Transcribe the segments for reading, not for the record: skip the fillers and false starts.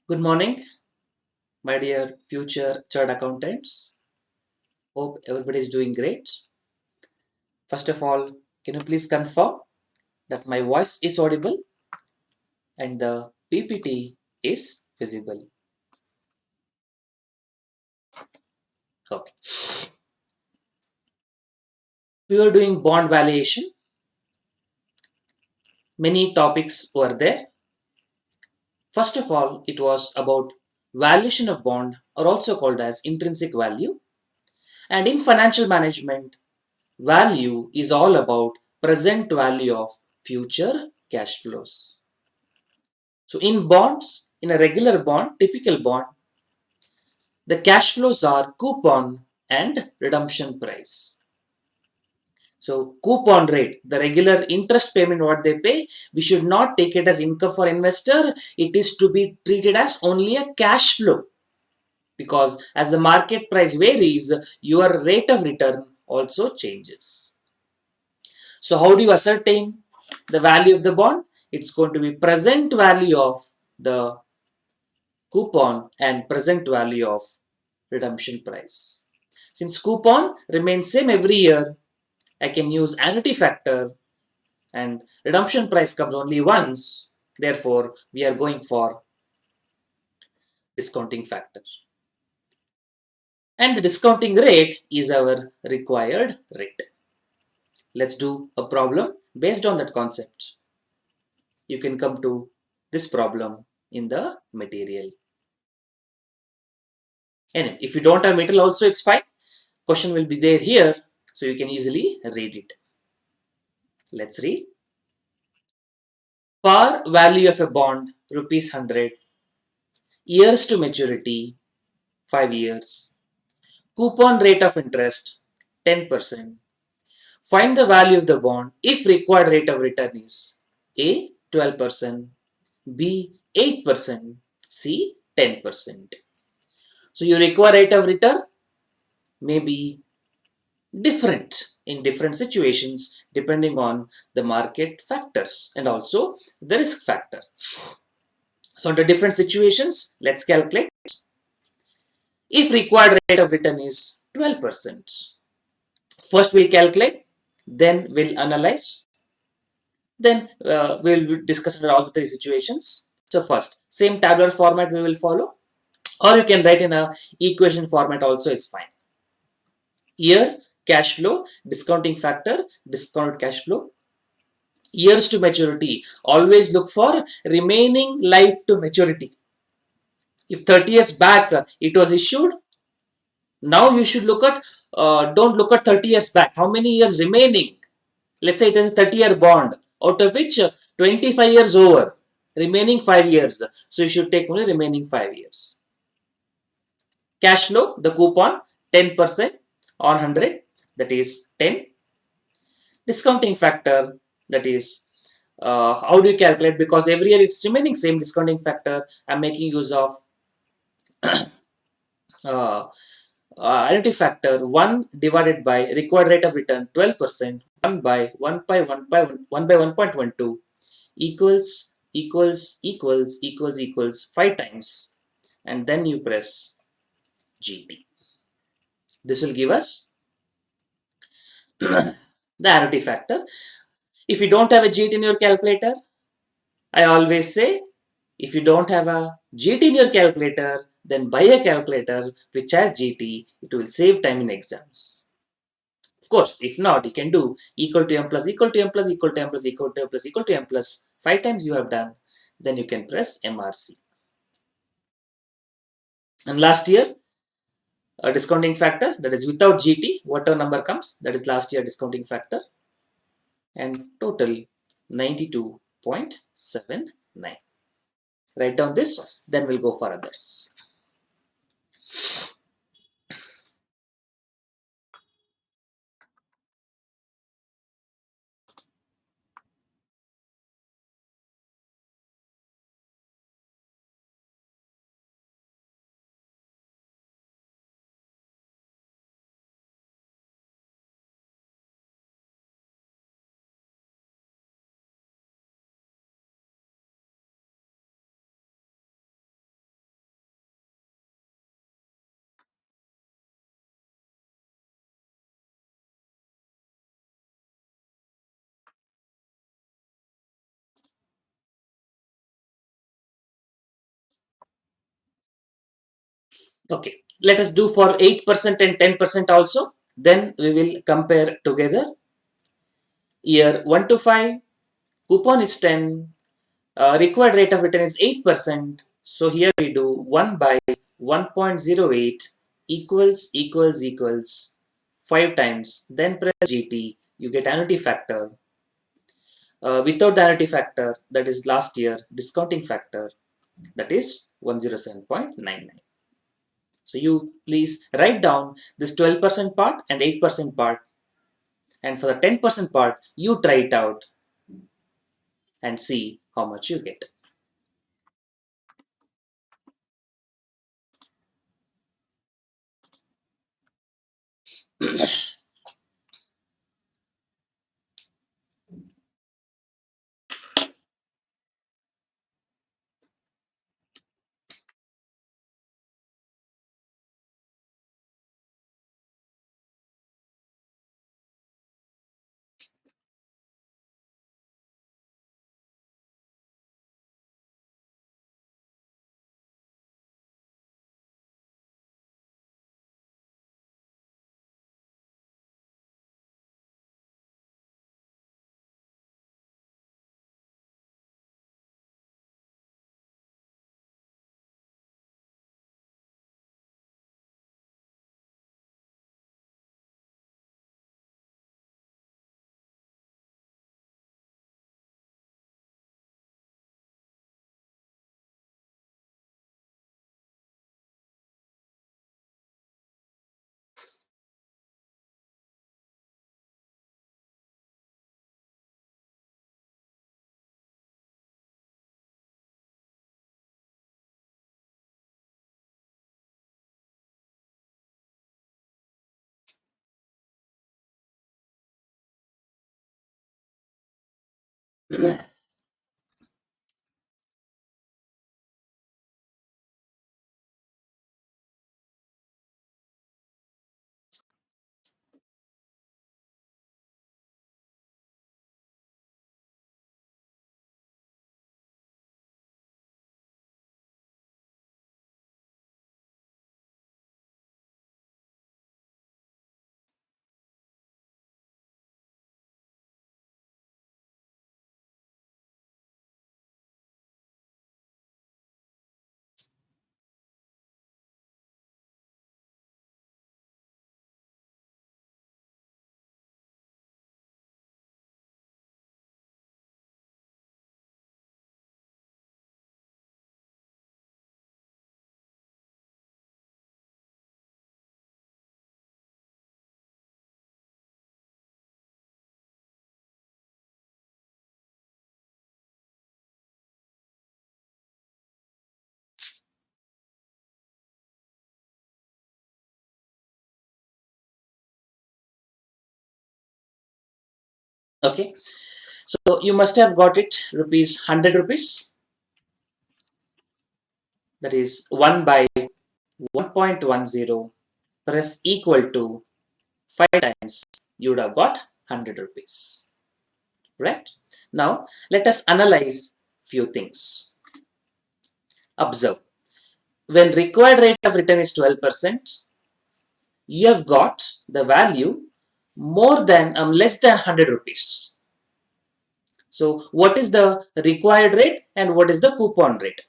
Good morning, my dear future chartered accountants. Hope everybody is doing great. First of all, can you please confirm that my voice is audible and the PPT is visible? Okay. We were doing bond valuation. Many topics were there. First of all, it was about valuation of bond, or also called as intrinsic value. And in financial management, value is all about present value of future cash flows. So in bonds, in a regular bond, typical bond, the cash flows are coupon and redemption price. So coupon rate, the regular interest payment what they pay, we should not take it as income for investor. It is to be treated as only a cash flow, because as the market price varies, your rate of return also changes. So how do you ascertain the value of the bond? It's going to be present value of the coupon and present value of redemption price. Since coupon remains same every year, I can use annuity factor, and redemption price comes only once. Therefore, we are going for discounting factor. And the discounting rate is our required rate. Let's do a problem based on that concept. You can come to this problem in the material. And if you don't have material also, it's fine. Question will be there here, so you can easily read it. Let's read. Par value of a bond rupees 100, years to maturity 5 years, coupon rate of interest 10%. Find the value of the bond if required rate of return is A 12%, B 8%, C 10%. So your required rate of return may be different in different situations depending on the market factors and also the risk factor. So under different situations, let's calculate. If required rate of return is 12%, first we'll calculate, then we'll analyze, then we'll discuss under all the three situations. So first, same tabular format we will follow, or you can write in a equation format also is fine. Year, cash flow, discounting factor, discounted cash flow. Years to maturity, always look for remaining life to maturity. If 30 years back it was issued, now you should look at, don't look at 30 years back. How many years remaining? Let's say it is a 30-year bond, out of which 25 years over, remaining 5 years. So you should take only remaining 5 years. Cash flow, the coupon, 10% on 100, that is 10. Discounting factor, that is, how do you calculate? Because every year it's remaining same discounting factor. I'm making use of uh, annuity factor 1 divided by required rate of return 12%, 1 by 1.12 equals 5 times, and then you press GT. This will give us the annuity factor. If you don't have a GT in your calculator, I always say, if you don't have a GT in your calculator, then buy a calculator which has GT. It will save time in exams. Of course, if not, you can do equal to m plus equal to m plus equal to m plus equal to m plus equal to m plus 5 times you have done. Then you can press MRC. And last year, a discounting factor, that is without GT, whatever number comes, that is last year discounting factor, and total 92.79. Write down this, then we'll go for others. Okay, let us do for 8% and 10% also. Then we will compare together. Year 1 to 5, coupon is 10, required rate of return is 8%. So here we do 1 by 1.08 equals 5 times. Then press GT, you get annuity factor. Without the annuity factor, that is last year discounting factor, that is 107.99. So you please write down this 12% part and 8% part, and for the 10% part you try it out and see how much you get. Okay, so you must have got it rupees 100 rupees, that is 1 by 1.10, press equal to 5 times, you would have got 100 rupees, right? Now let us analyze few things. Observe, when required rate of return is 12%, you have got the value more than less than 100 rupees. So what is the required rate and what is the coupon rate?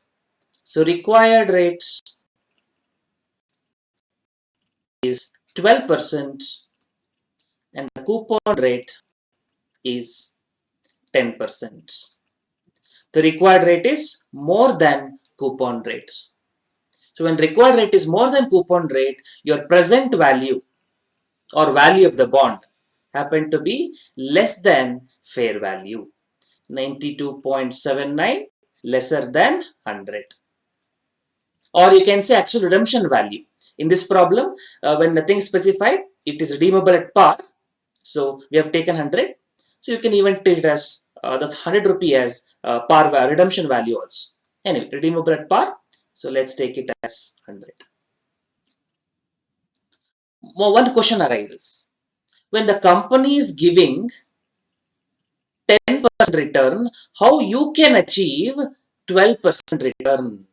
So required rate is 12% and the coupon rate is 10%. The required rate is more than coupon rate. So when required rate is more than coupon rate, your present value or value of the bond happen to be less than fair value. 92.79 lesser than 100. Or you can say actual redemption value. In this problem, when nothing is specified, it is redeemable at par. So we have taken 100. So you can even treat it as that's 100 rupee as par redemption value also. Anyway, redeemable at par. So let's take it as 100. Well, one question arises. When the company is giving 10% return, how you can achieve 12% return?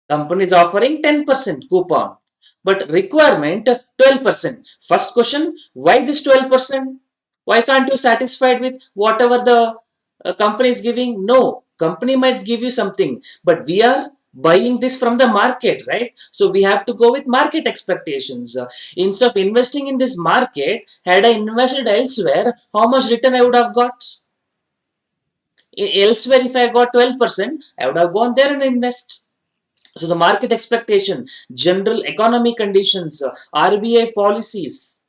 Company is offering 10% coupon, but requirement 12%. First question, why this 12%? Why can't you satisfied with whatever the company is giving? No, company might give you something, but we are buying this from the market, right? So we have to go with market expectations. Instead of investing in this market, had I invested elsewhere, how much return I would have got? Elsewhere, if I got 12%, I would have gone there and invest. So the market expectation, general economic conditions, RBI policies,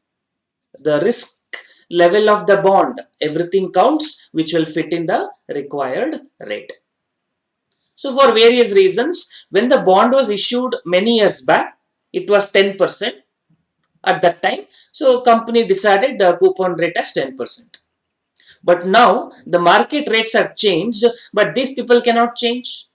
the risk level of the bond, everything counts, which will fit in the required rate. So for various reasons, when the bond was issued many years back, it was 10% at that time. So company decided the coupon rate as 10%. But now the market rates have changed, but these people cannot change.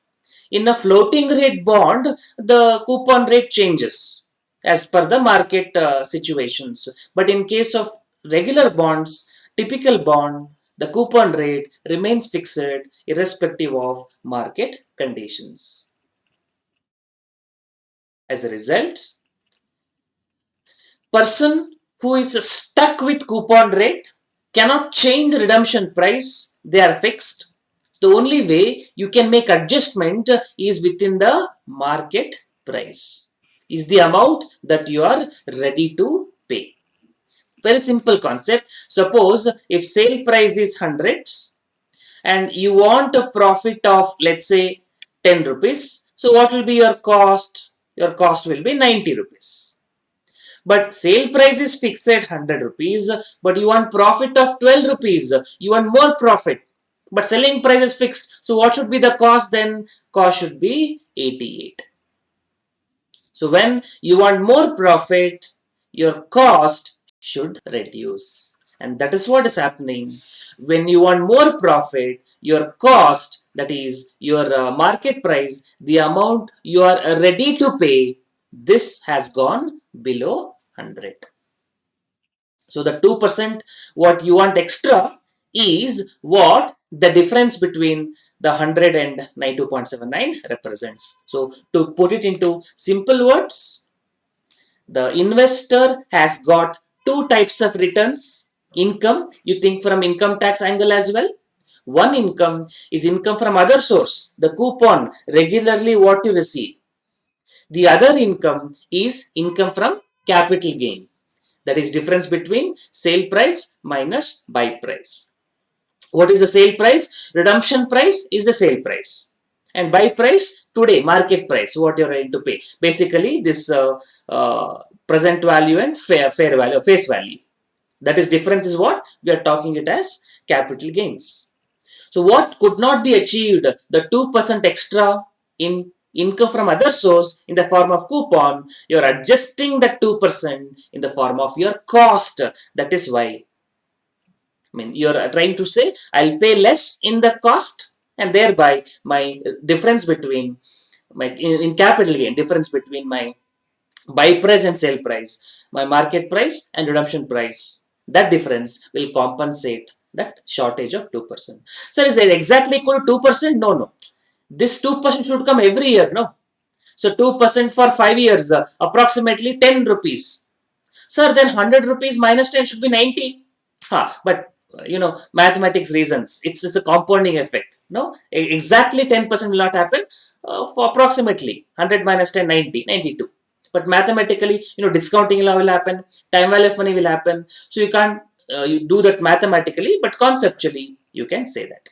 In a floating rate bond, the coupon rate changes as per the market situations. But in case of regular bonds, typical bond, the coupon rate remains fixed irrespective of market conditions. As a result, person who is stuck with coupon rate cannot change the redemption price. They are fixed. The only way you can make adjustment is within the market price. Is the amount that you are ready to pay. Very simple concept. Suppose if sale price is 100 and you want a profit of, let's say, 10 rupees. So what will be your cost? Your cost will be 90 rupees. But sale price is fixed at 100 rupees, but you want profit of 12 rupees. You want more profit, but selling price is fixed. So what should be the cost then? Cost should be 88. So when you want more profit, your cost should reduce. And that is what is happening. When you want more profit, your cost, that is your market price, the amount you are ready to pay, this has gone below 100. So the 2% what you want extra is what the difference between the 100 and 92.79 represents. So to put it into simple words, the investor has got two types of returns. Income, you think from income tax angle as well. One income is income from other source, the coupon, regularly what you receive. The other income is income from capital gain. That is difference between sale price minus buy price. What is the sale price? Redemption price is the sale price. And buy price, today, market price, what you're ready to pay. Basically, this present value and fair value, face value. That is difference is what we are talking it as capital gains. So what could not be achieved, the 2% extra in income from other source in the form of coupon, you're adjusting that 2% in the form of your cost. That is why, I mean, you're trying to say, I'll pay less in the cost and thereby my difference between my in capital gain, difference between my buy price and sale price, my market price and redemption price, that difference will compensate that shortage of 2%. Sir, is it exactly equal to 2%? No, no. This 2% should come every year, no? So 2% for 5 years, approximately 10 rupees. Sir, then 100 rupees minus 10 should be 90. But mathematics reasons, it's just a compounding effect. No, exactly 10% will not happen. For approximately 100 minus 10, 90, 92. But mathematically, discounting law will happen, time value of money will happen. So you can't you do that mathematically, but conceptually you can say that.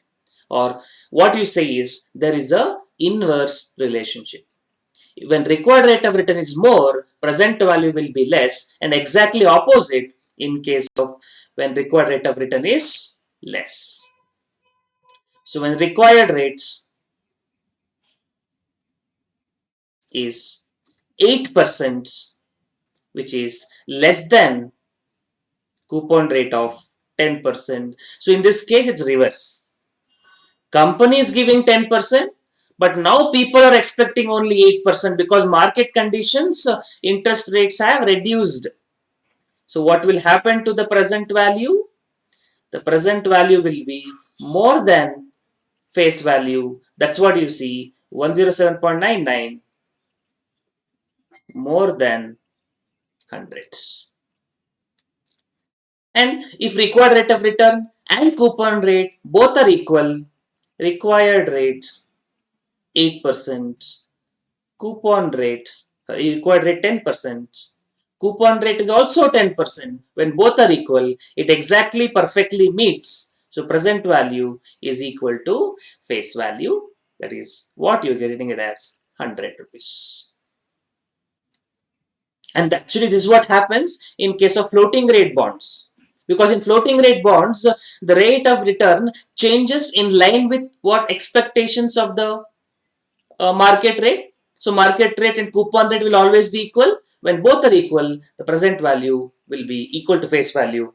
Or what you say is there is a inverse relationship. When required rate of return is more, present value will be less, and exactly opposite in case of when required rate of return is less. So when required rate is 8%, which is less than coupon rate of 10%. So in this case, it's reverse. Company is giving 10%, but now people are expecting only 8% because market conditions, interest rates have reduced. So what will happen to the present value? The present value will be more than face value. That's what you see, 107.99. more than hundreds. And if required rate of return and coupon rate both are equal, required rate 8%, coupon rate, required rate 10%, coupon rate is also 10%. When both are equal, it exactly perfectly meets. So present value is equal to face value. That is what you're getting it as 100 rupees. And actually, this is what happens in case of floating rate bonds. Because in floating rate bonds, the rate of return changes in line with what expectations of the market rate. So market rate and coupon rate will always be equal. When both are equal, the present value will be equal to face value,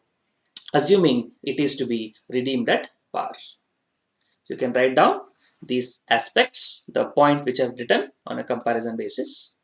assuming it is to be redeemed at par. So you can write down these aspects, the point which I have written on a comparison basis.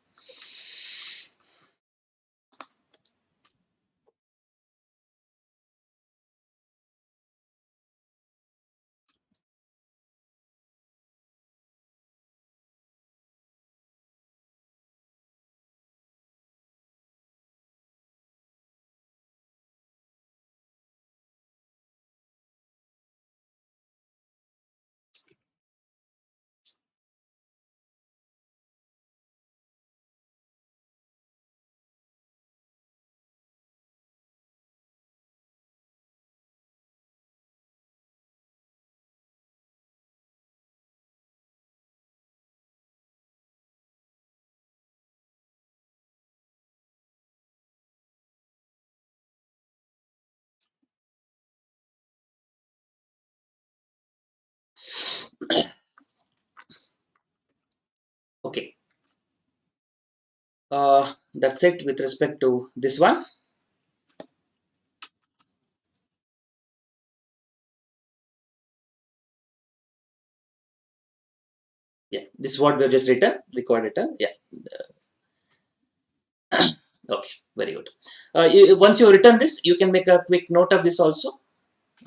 Okay. That's it with respect to this one. Yeah, this is what we have just written, record written. Yeah, okay, very good. Once you have written this, you can make a quick note of this also.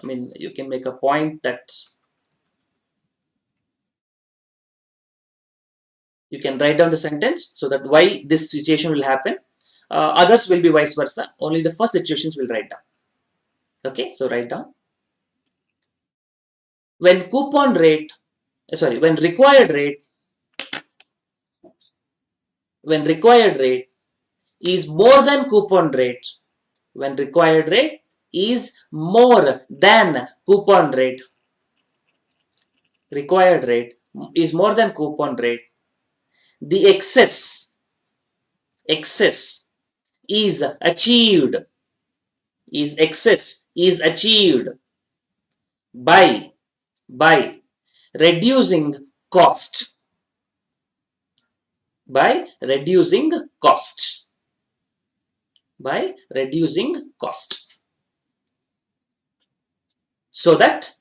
I mean, you can make a point that you can write down the sentence so that why this situation will happen. Others will be vice versa. Only the first situations will write down. Okay, so write down. When coupon rate, when required rate, is more than coupon rate, when required rate is more than coupon rate, required rate is more than coupon rate, the excess is achieved, is achieved by by reducing cost, by reducing cost, by reducing cost, so that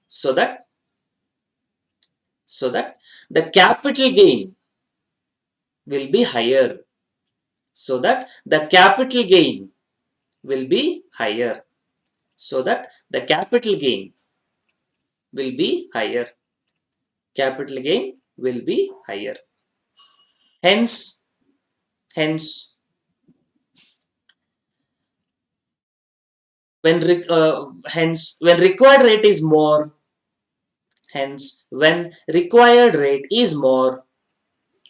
the capital gain will be higher, so that the capital gain will be higher, so that the capital gain will be higher, capital gain will be higher. Hence, hence, when required rate is more, hence, when required rate is more,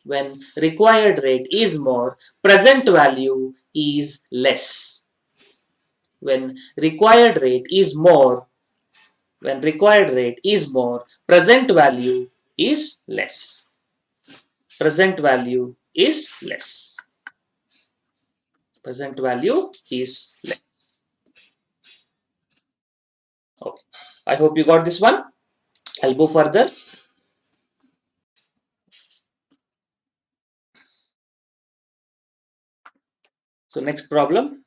when required rate is more, present value is less. When required rate is more, when required rate is more, present value is less. Present value is less. Present value is less. Okay. I hope you got this one. I'll go further. So next problem.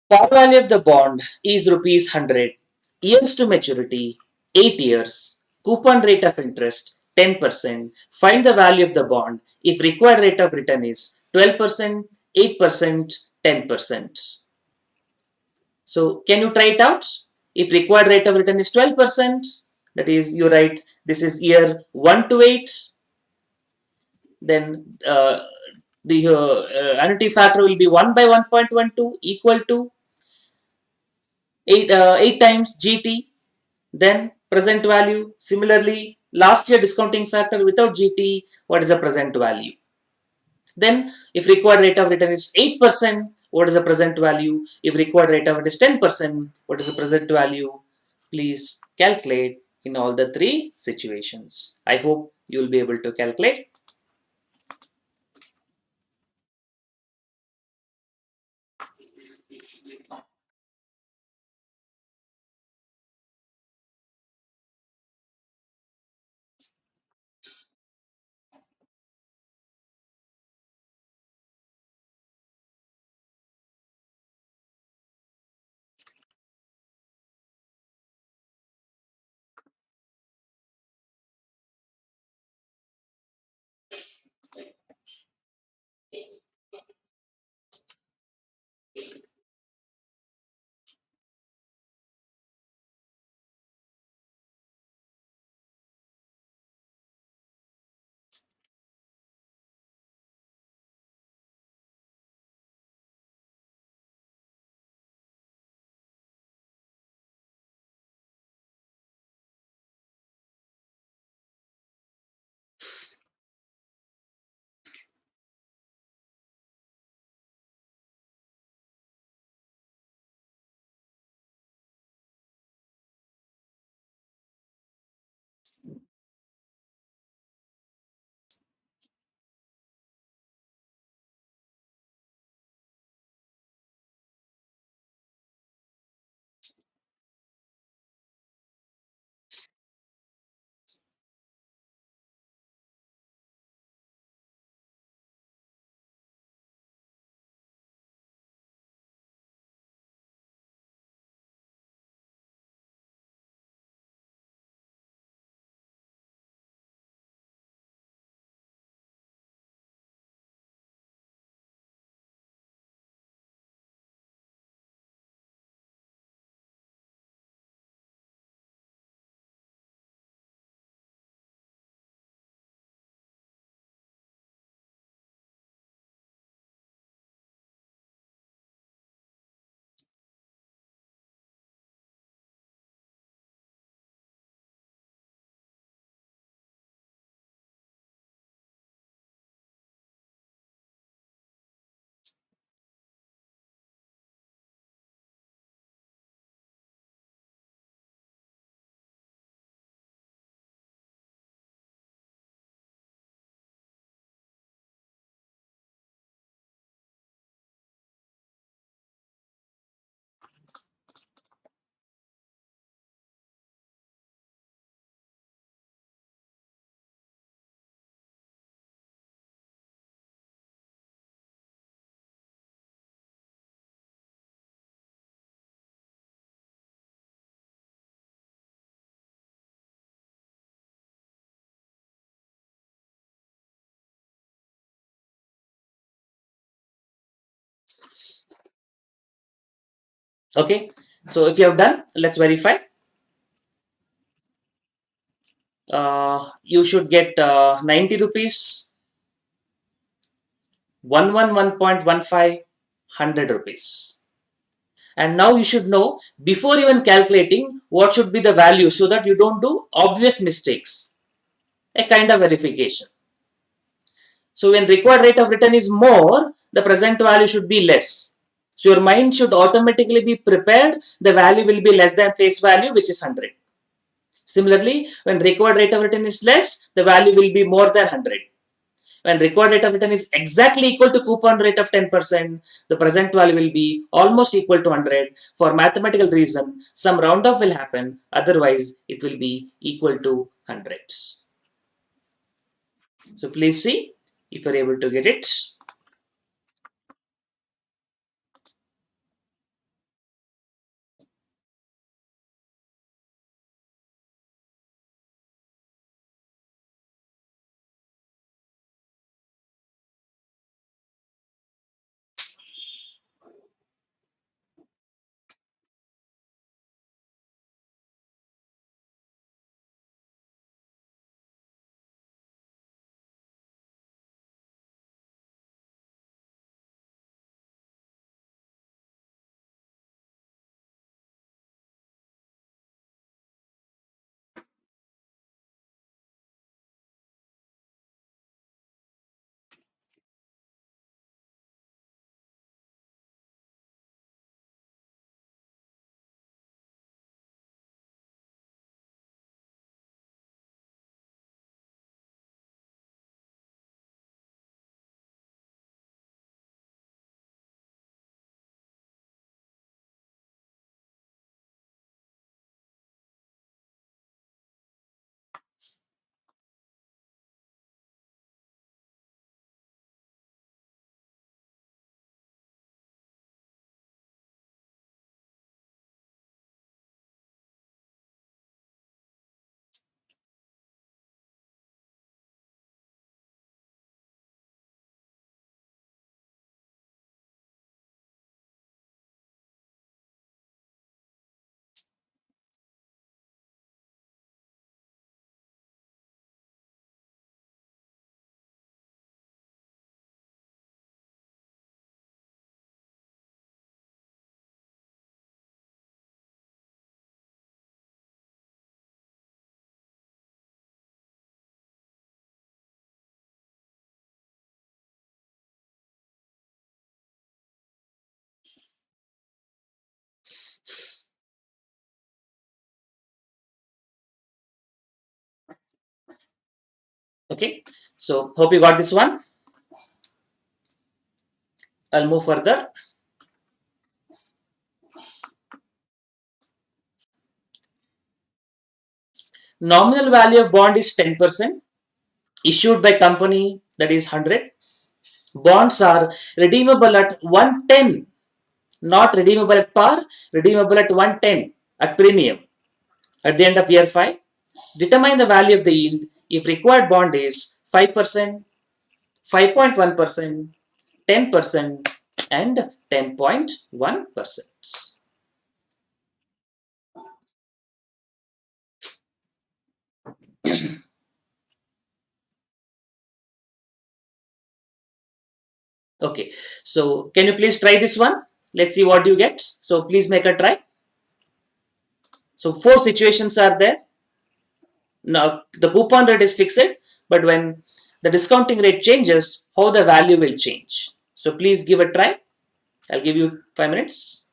Par value of the bond is rupees 100. Years to maturity 8 years. Coupon rate of interest 10%. Find the value of the bond if required rate of return is 12%, 8%, 10%. So can you try it out? If required rate of return is 12%, that is you write this is year 1 to 8, then the annuity factor will be 1 by 1.12 equal to 8 times GT, then present value. Similarly, last year discounting factor without GT, what is the present value? Then if required rate of return is 8%, what is the present value? If required rate of return is 10%, what is the present value? Please calculate in all the three situations. I hope you will be able to calculate. Okay, so if you have done, let's verify. You should get 90 rupees, 111.15, 100 rupees. And now you should know before even calculating what should be the value so that you don't do obvious mistakes. A kind of verification. So when required rate of return is more, the present value should be less. So your mind should automatically be prepared. The value will be less than face value, which is 100. Similarly, when required rate of return is less, the value will be more than 100. When required rate of return is exactly equal to coupon rate of 10%, the present value will be almost equal to 100. For mathematical reason, some round off will happen. Otherwise, it will be equal to 100. So please see if you are able to get it. Okay, so hope you got this one. I'll move further. Nominal value of bond is 10%, issued by company, that is 100. Bonds are redeemable at 110, not redeemable at par, redeemable at 110 at premium at the end of year 5. Determine the value of the yield if required bond is 5%, 5.1%, 10%, and 10.1%. Okay, so can you please try this one? Let's see what you get. So please make a try. So four situations are there. Now the coupon rate is fixed, but when the discounting rate changes, how the value will change. So please give a try. I'll give you 5 minutes.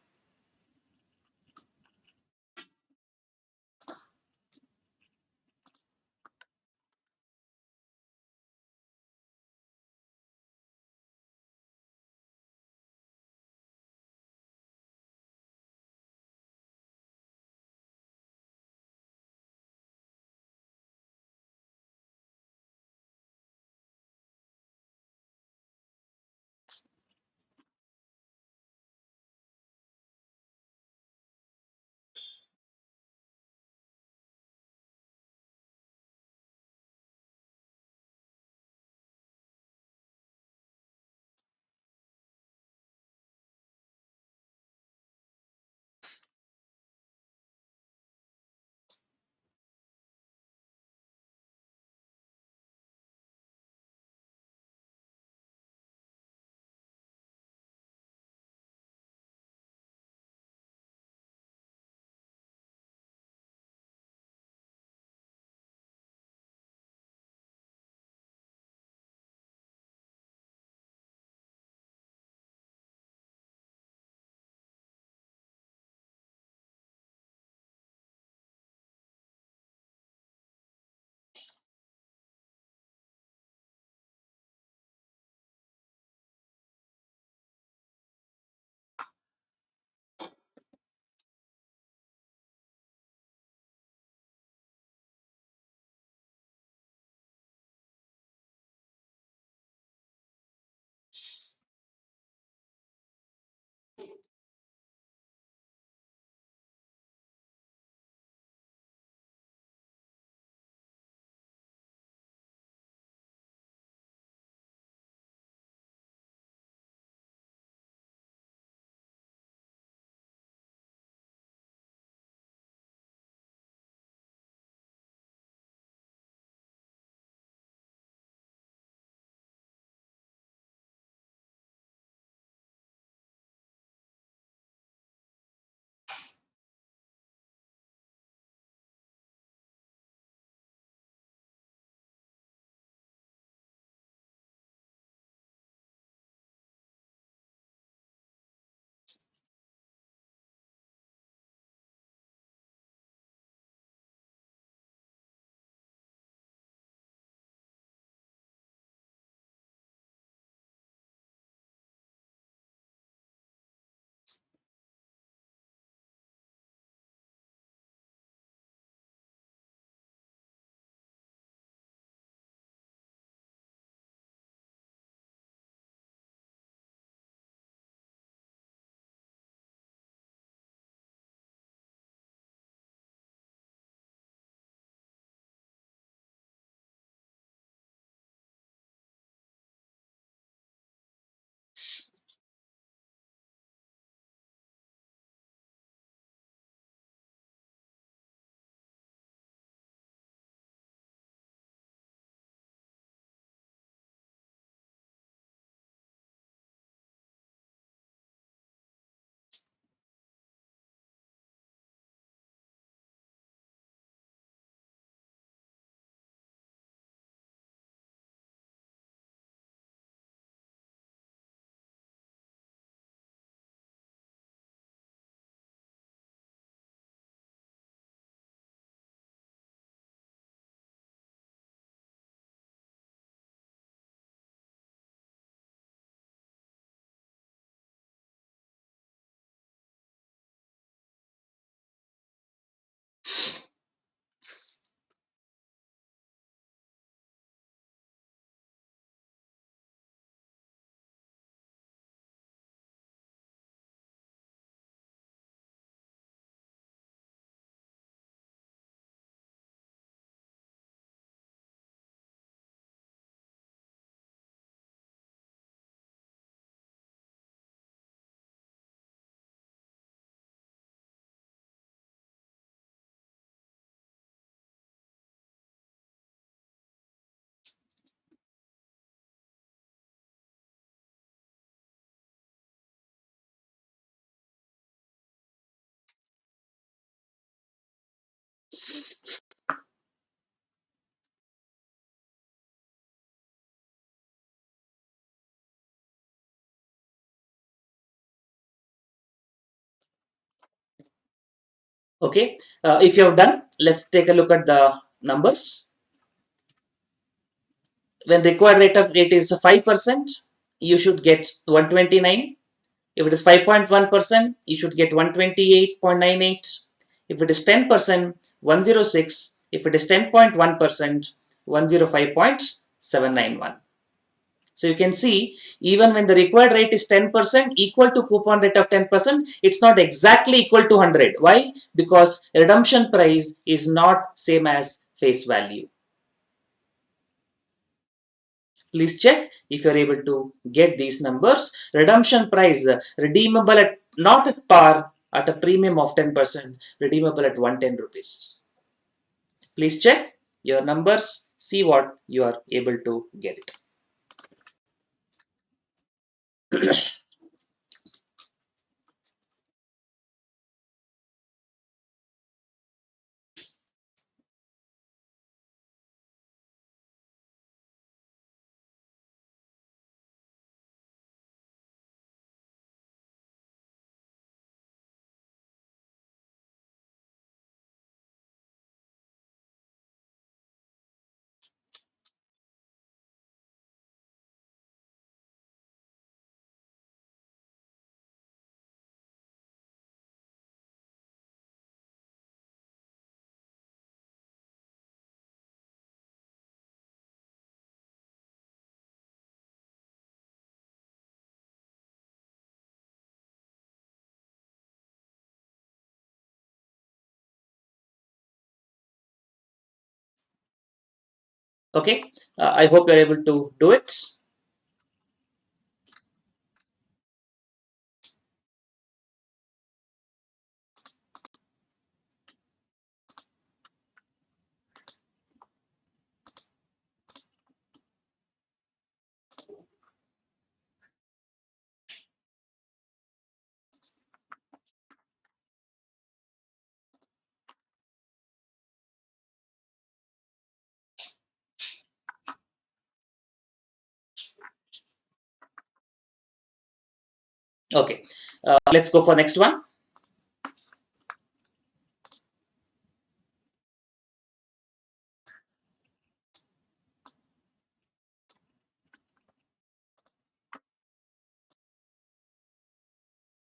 Okay, if you have done, let's take a look at the numbers. When required rate of rate is 5%, you should get 129. If it is 5.1%, you should get 128.98. If it is 10%, 106. If it is 10.1%, 105.791. So you can see, even when the required rate is 10% equal to coupon rate of 10%, it's not exactly equal to 100. Why? Because redemption price is not same as face value. Please check if you are able to get these numbers. Redemption price redeemable at not at par, at a premium of 10%, redeemable at 110 rupees. Please check your numbers, see what you are able to get it. Okay, I hope you're able to do it. Okay, let's go for next one.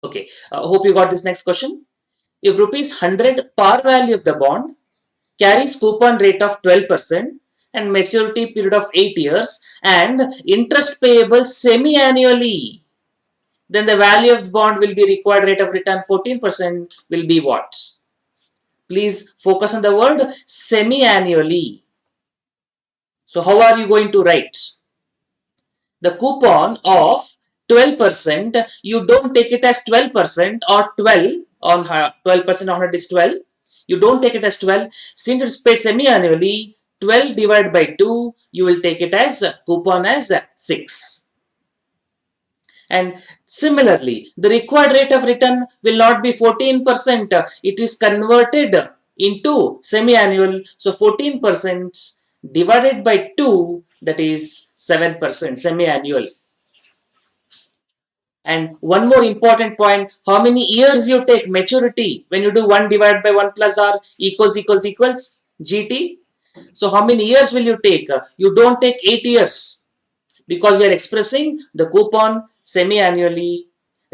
Okay, hope you got this next question. If rupees 100 par value of the bond carries coupon rate of 12% and maturity period of 8 years and interest payable semi-annually, then the value of the bond will be required rate of return 14% will be what? Please focus on the word semi-annually. So how are you going to write? The coupon of 12%, you don't take it as 12% or 12 on 12% on it is 12. You don't take it as 12. Since it's paid semi-annually, 12 divided by 2, you will take it as coupon as 6. And similarly, the required rate of return will not be 14%. It is converted into semi-annual. So 14% divided by 2, that is 7%, semi-annual. And one more important point, how many years you take maturity when you do 1 divided by 1 plus r equals GT. So how many years will you take? You don't take 8 years because we are expressing the coupon semi-annually,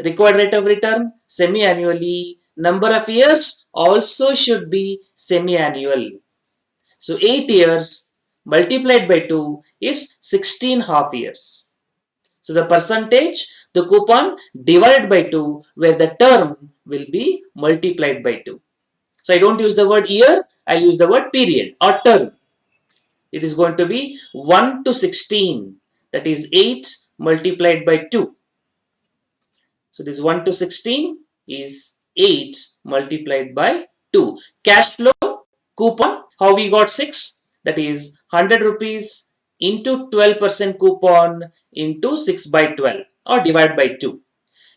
required rate of return semi-annually, number of years also should be semi-annual. So 8 years multiplied by 2 is 16 half years. So the percentage, the coupon divided by 2, where the term will be multiplied by 2. So I don't use the word year, I use the word period or term. It is going to be 1 to 16, that is 8 multiplied by 2. So this 1 to 16 is 8 multiplied by 2. Cash flow coupon, how we got 6? That is 100 rupees into 12% coupon into 6 by 12 or divide by 2.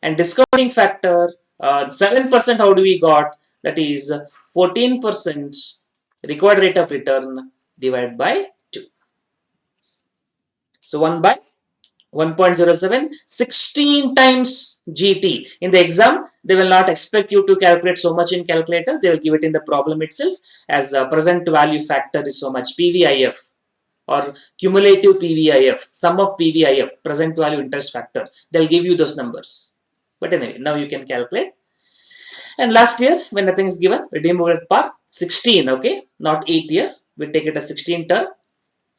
And discounting factor 7%, how do we got? That is 14% Required rate of return divided by 2. So 1 by 1.07, 16 times GT. In the exam, they will not expect you to calculate so much in calculator. They will give it in the problem itself as a present value factor is so much PVIF or cumulative PVIF, sum of PVIF, present value interest factor. They'll give you those numbers. But anyway, now you can calculate. And last year, when nothing is given, redeemable at par 16, okay, not 8th year. We take it as 16 term.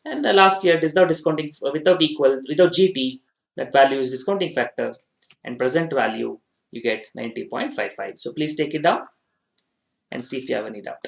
And last year, without discounting, without GT, that value is discounting factor. And present value, you get 90.55. So please take it down and see if you have any doubt.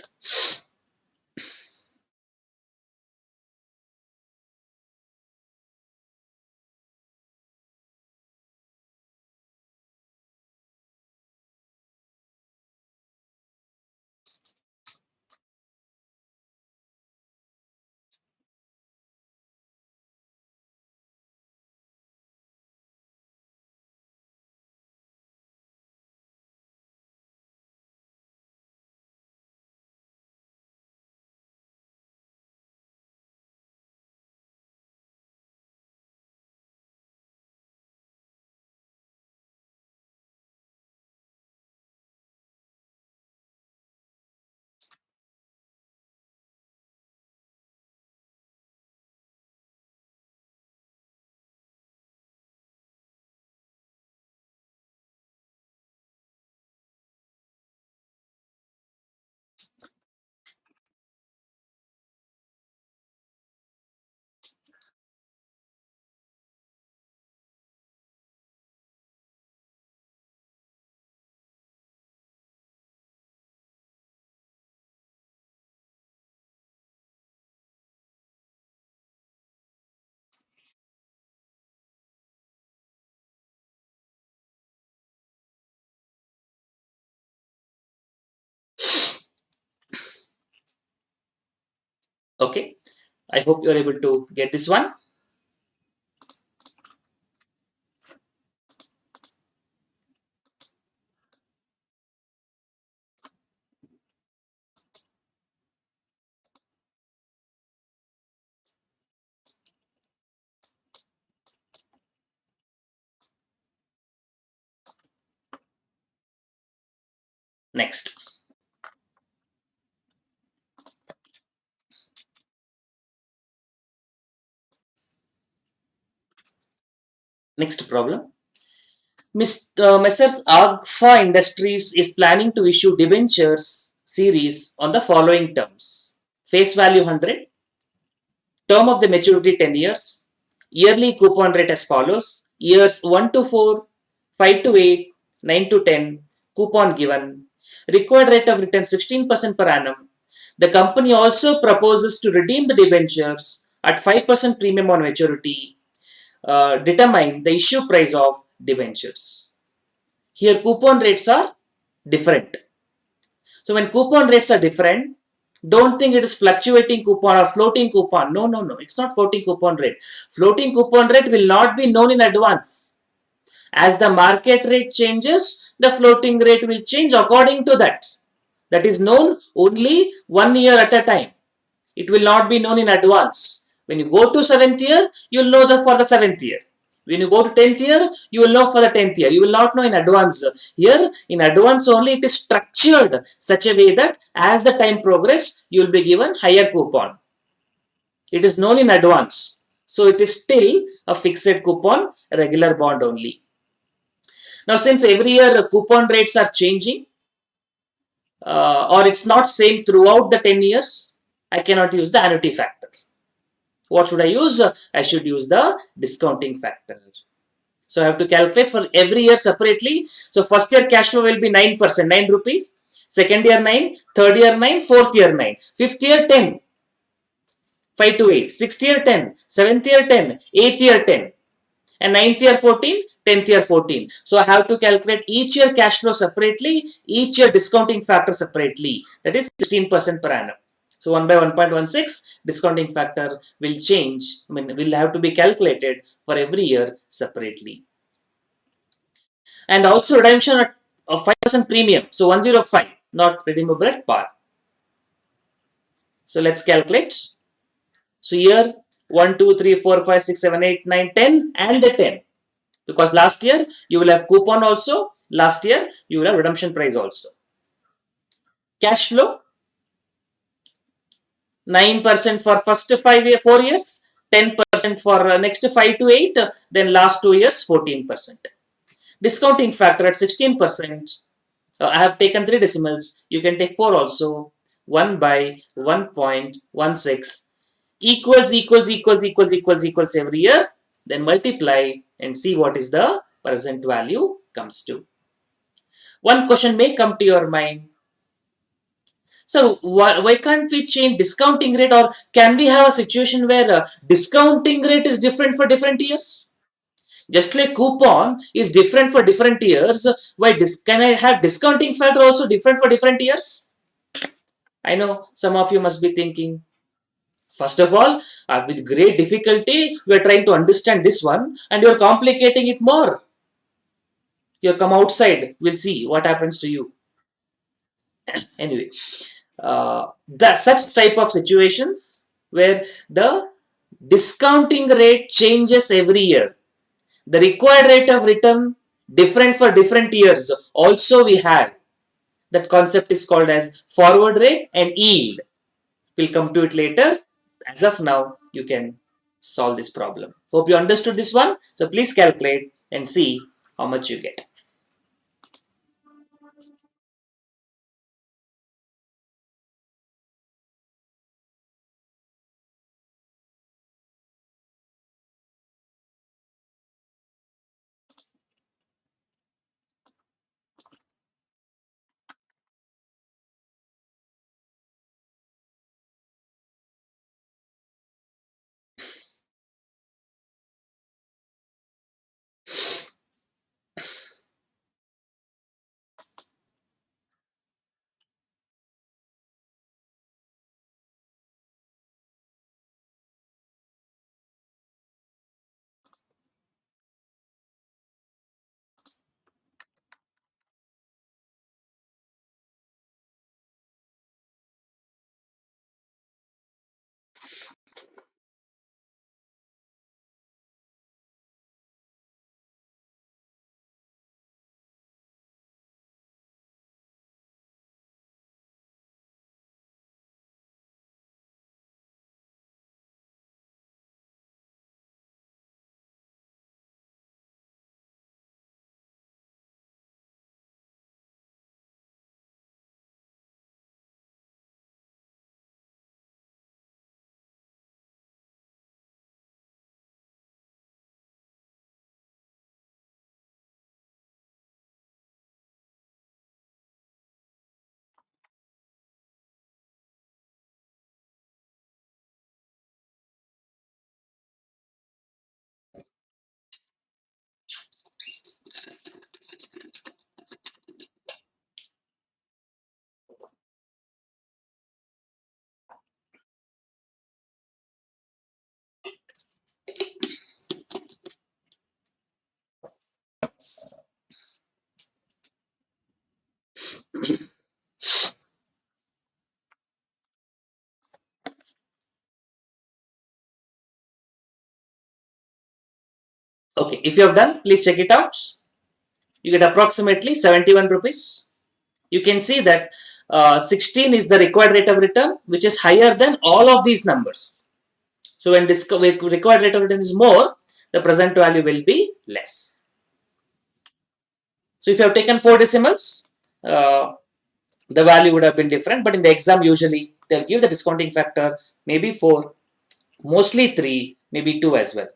Okay, I hope you're able to get this one. Next. Next problem. Messrs. Agfa Industries is planning to issue debentures series on the following terms. Face value 100, term of the maturity 10 years, yearly coupon rate as follows, years 1 to 4, 5 to 8, 9 to 10, coupon given, required rate of return 16% per annum. The company also proposes to redeem the debentures at 5% premium on maturity, determine the issue price of debentures. Here coupon rates are different. So when coupon rates are different, don't think it is fluctuating coupon or floating coupon. No, no, no. It's not floating coupon rate. Floating coupon rate will not be known in advance. As the market rate changes, the floating rate will change according to that. That is known only 1 year at a time. It will not be known in advance. When you go to 7th year, you will know the for the 7th year. When you go to 10th year, you will know for the 10th year. You will not know in advance. Here, in advance only, it is structured such a way that as the time progress, you will be given higher coupon. It is known in advance. So, it is still a fixed coupon, regular bond only. Now, since every year coupon rates are changing, or it's not same throughout the 10 years, I cannot use the annuity factor. What should I use? I should use the discounting factor. So I have to calculate for every year separately. So first year cash flow will be 9%, 9 rupees. Second year 9, third year 9, fourth year 9, fifth year 10, 5 to 8, sixth year 10, seventh year 10, eighth year 10, and ninth year 14, 10th year 14. So I have to calculate each year cash flow separately, each year discounting factor separately. That is 16% per annum. So 1 by 1.16 discounting factor will change, will have to be calculated for every year separately. And also redemption at of 5% premium. So 105, not redeemable at par. So let's calculate. So here 1, 2, 3, 4, 5, 6, 7, 8, 9, 10 and the 10. Because last year you will have coupon also. Last year you will have redemption price also. Cash flow 9% for first 4 years, 10% for next 5 to 8, then last 2 years 14%. Discounting factor at 16%. I have taken 3 decimals. You can take 4 also. 1 by 1.16 equals every year. Then multiply and see what is the present value comes to. One question may come to your mind. So why can't we change discounting rate, or can we have a situation where discounting rate is different for different years? Just like coupon is different for different years, why can I have discounting factor also different for different years? I know some of you must be thinking, first of all, with great difficulty, we are trying to understand this one and you are complicating it more. You come outside, we'll see what happens to you. Anyway, such type of situations where the discounting rate changes every year, the required rate of return different for different years also we have. That concept is called as forward rate and yield. We'll come to it later. As of now, you can solve this problem. Hope you understood this one. So please calculate and see how much you get. Okay, if you have done, please check it out. You get approximately 71 rupees. You can see that 16 is the required rate of return, which is higher than all of these numbers. So when required rate of return is more, the present value will be less. So if you have taken 4 decimals, the value would have been different. But in the exam, usually they'll give the discounting factor maybe 4, mostly 3, maybe 2 as well.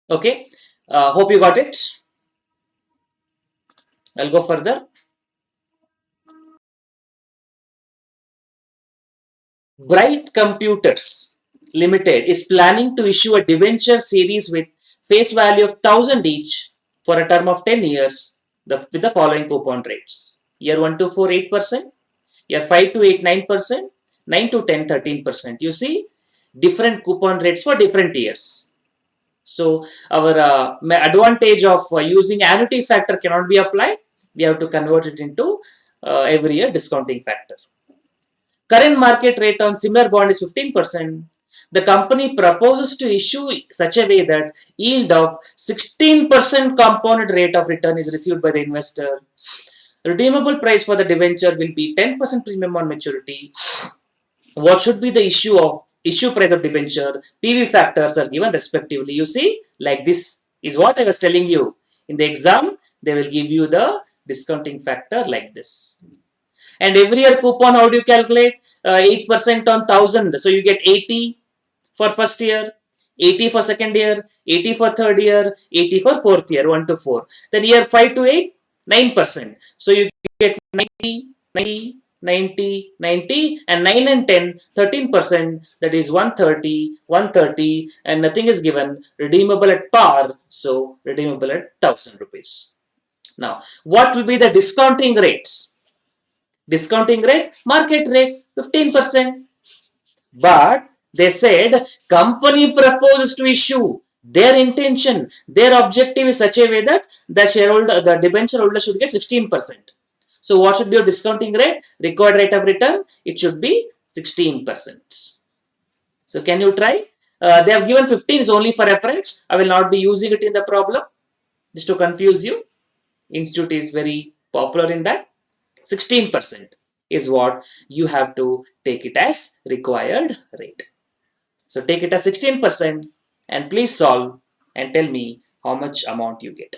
Okay, hope you got it. I'll go further. Bright Computers Limited is planning to issue a debenture series with face value of 1,000 each for a term of 10 years with the following coupon rates. Year 1 to 4, 8%. Year 5 to 8, 9%. 9 to 10, 13%. You see, different coupon rates for different years. So, our advantage of using annuity factor cannot be applied. We have to convert it into every year discounting factor. Current market rate on similar bond is 15%. The company proposes to issue such a way that yield of 16% compounded rate of return is received by the investor. Redeemable price for the debenture will be 10% premium on maturity. What should be the issue price of debenture? PV factors are given respectively. You see, like this is what I was telling you. In the exam, they will give you the discounting factor like this. And every year coupon, how do you calculate? 8% on 1,000. So you get 80 for first year, 80 for second year, 80 for third year, 80 for fourth year, 1 to 4. Then year 5 to 8, 9%. So you get 90, 90, 90, 90, and 9 and 10, 13%. That is 130, 130, and nothing is given. Redeemable at par. So redeemable at 1,000 rupees. Now, what will be the discounting rates? Discounting rate, market rate 15%. But they said company proposes to issue their intention, their objective is such a way that the shareholder, the debenture holder should get 16%. So what should be your discounting rate? Required rate of return, it should be 16%. So can you try? They have given 15 is only for reference. I will not be using it in the problem just to confuse you. Institute is very popular in that. 16% is what you have to take it as required rate. So take it as 16% and please solve and tell me how much amount you get.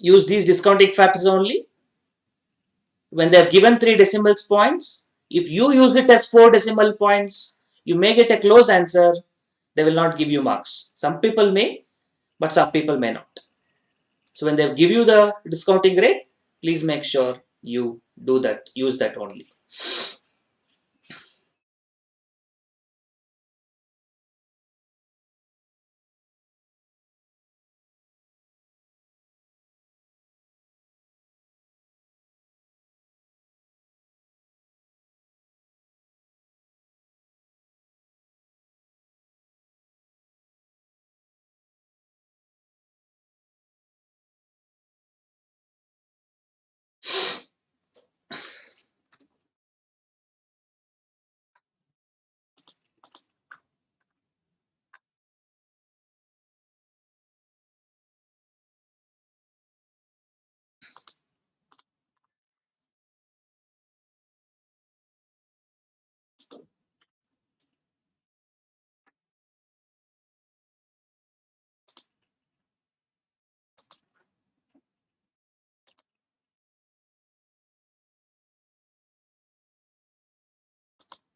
Use these discounting factors only when they have given 3 decimal points. If you use it as 4 decimal points, you may get a close answer. They will not give you marks. Some people may, but some people may not. So when they give you the discounting rate, please make sure you do that, use that only.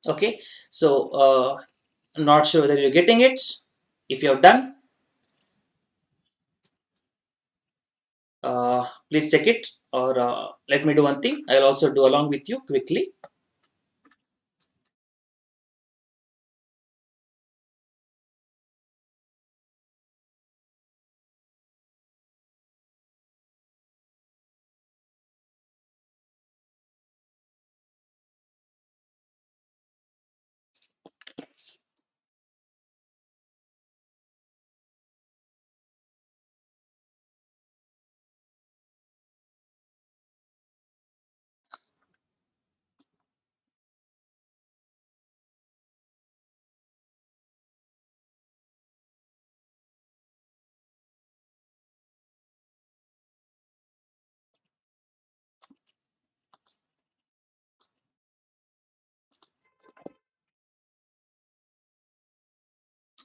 Okay, so not sure whether you're getting it. If you're done, please check it, or let me do one thing. I'll also do along with you quickly.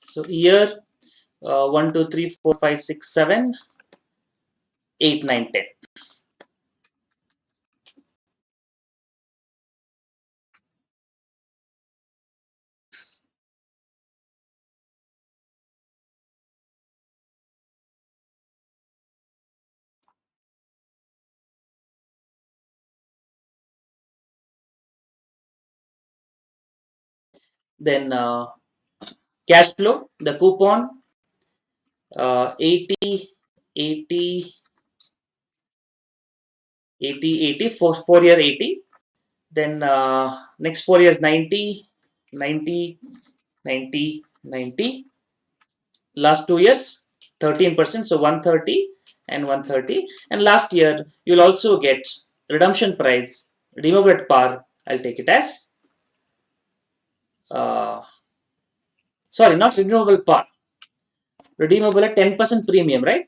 So here 1, 2, 3, 4, 5, 6, 7, 8, 9, 10. Then cash flow, the coupon 80, 80, 80, 80 for 4 year 80. Then next 4 years 90, 90, 90, 90. Last 2 years 13%, so 130 and 130. And last year you'll also get redemption price, redeemable at par. I'll take it as sorry, not redeemable par, redeemable at 10% premium, right?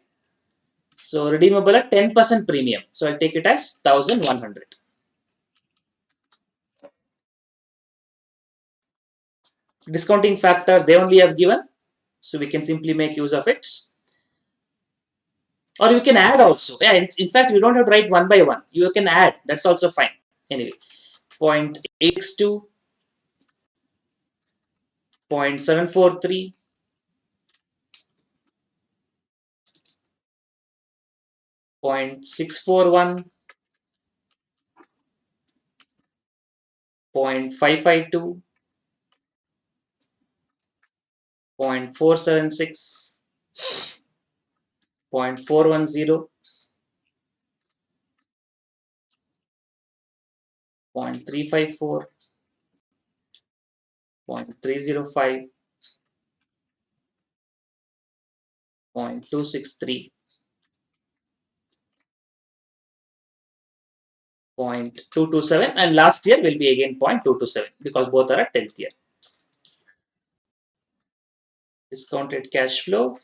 So redeemable at 10% premium. So I'll take it as 1100. Discounting factor they only have given, so we can simply make use of it. Or you can add also. Yeah, in fact, you don't have to write one by one. You can add. That's also fine. Anyway, 0.862, 0.743, 0.641, 0.552, 0.476, 0.410, 0.354, 0.305, 0.263, 0.227, and last year will be again 0.227 because both are at 10th year. Discounted cash flow,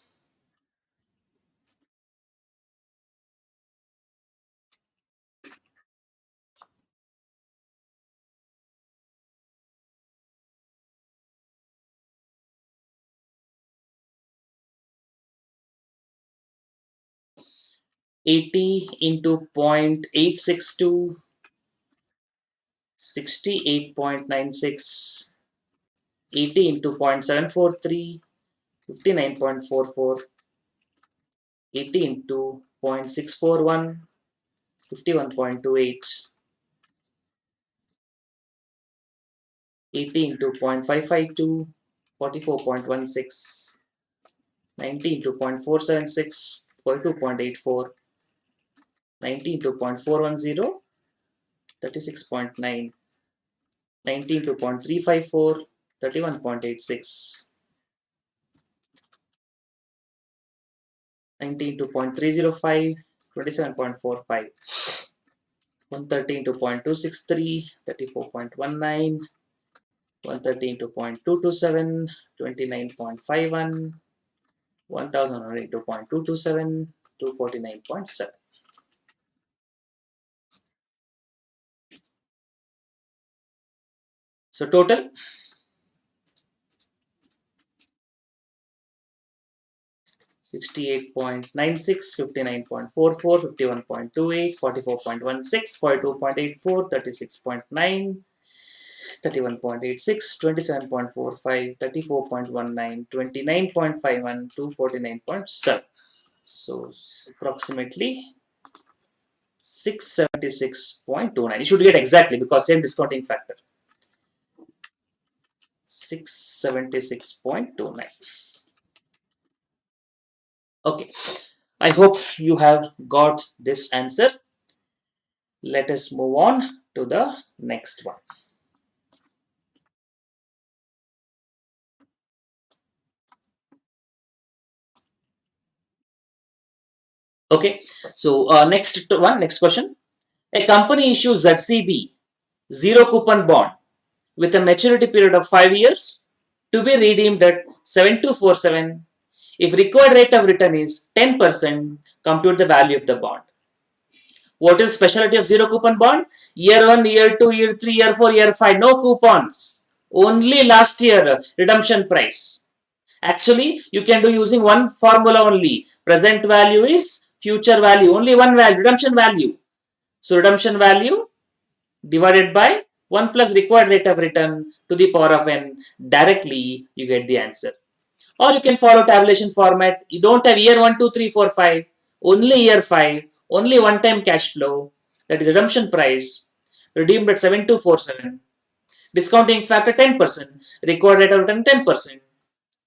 $80 into 0.862, 68.96, 80 into 0.743, 59.44, 80 into 0.641, 51.28, 80 into 0.552, 44.16, 90 into 0.476, 42.84, 90 into 0.410, 36.9, 90 into 0.354, 31.86, 90 into 0.305, 27.45, 130 into 0.263, 34.19, 130 into 0.227, 29.51, 1000 into 0.227, 249.7. So total 68.96, 59.44, 51.28, 44.16, 42.84, 36.9, 31.86, 27.45, 34.19, 29.51, 249.7. So approximately 676.29. You should get exactly because same discounting factor. 676.29. Okay. I hope you have got this answer. Let us move on to the next one. Okay. So next question. A company issues ZCB, zero coupon bond, with a maturity period of 5 years to be redeemed at 7247. If required rate of return is 10%, compute the value of the bond. What is specialty of zero coupon bond? Year 1, year 2, year 3, year 4, year 5, no coupons. Only last year redemption price. Actually, you can do using one formula only. Present value is future value. Only one value, redemption value. So redemption value divided by 1 plus required rate of return to the power of n. Directly, you get the answer. Or you can follow tabulation format. You don't have year 1, 2, 3, 4, 5. Only year 5. Only one time cash flow. That is redemption price. Redeemed at 7247. Discounting factor 10%. Required rate of return 10%.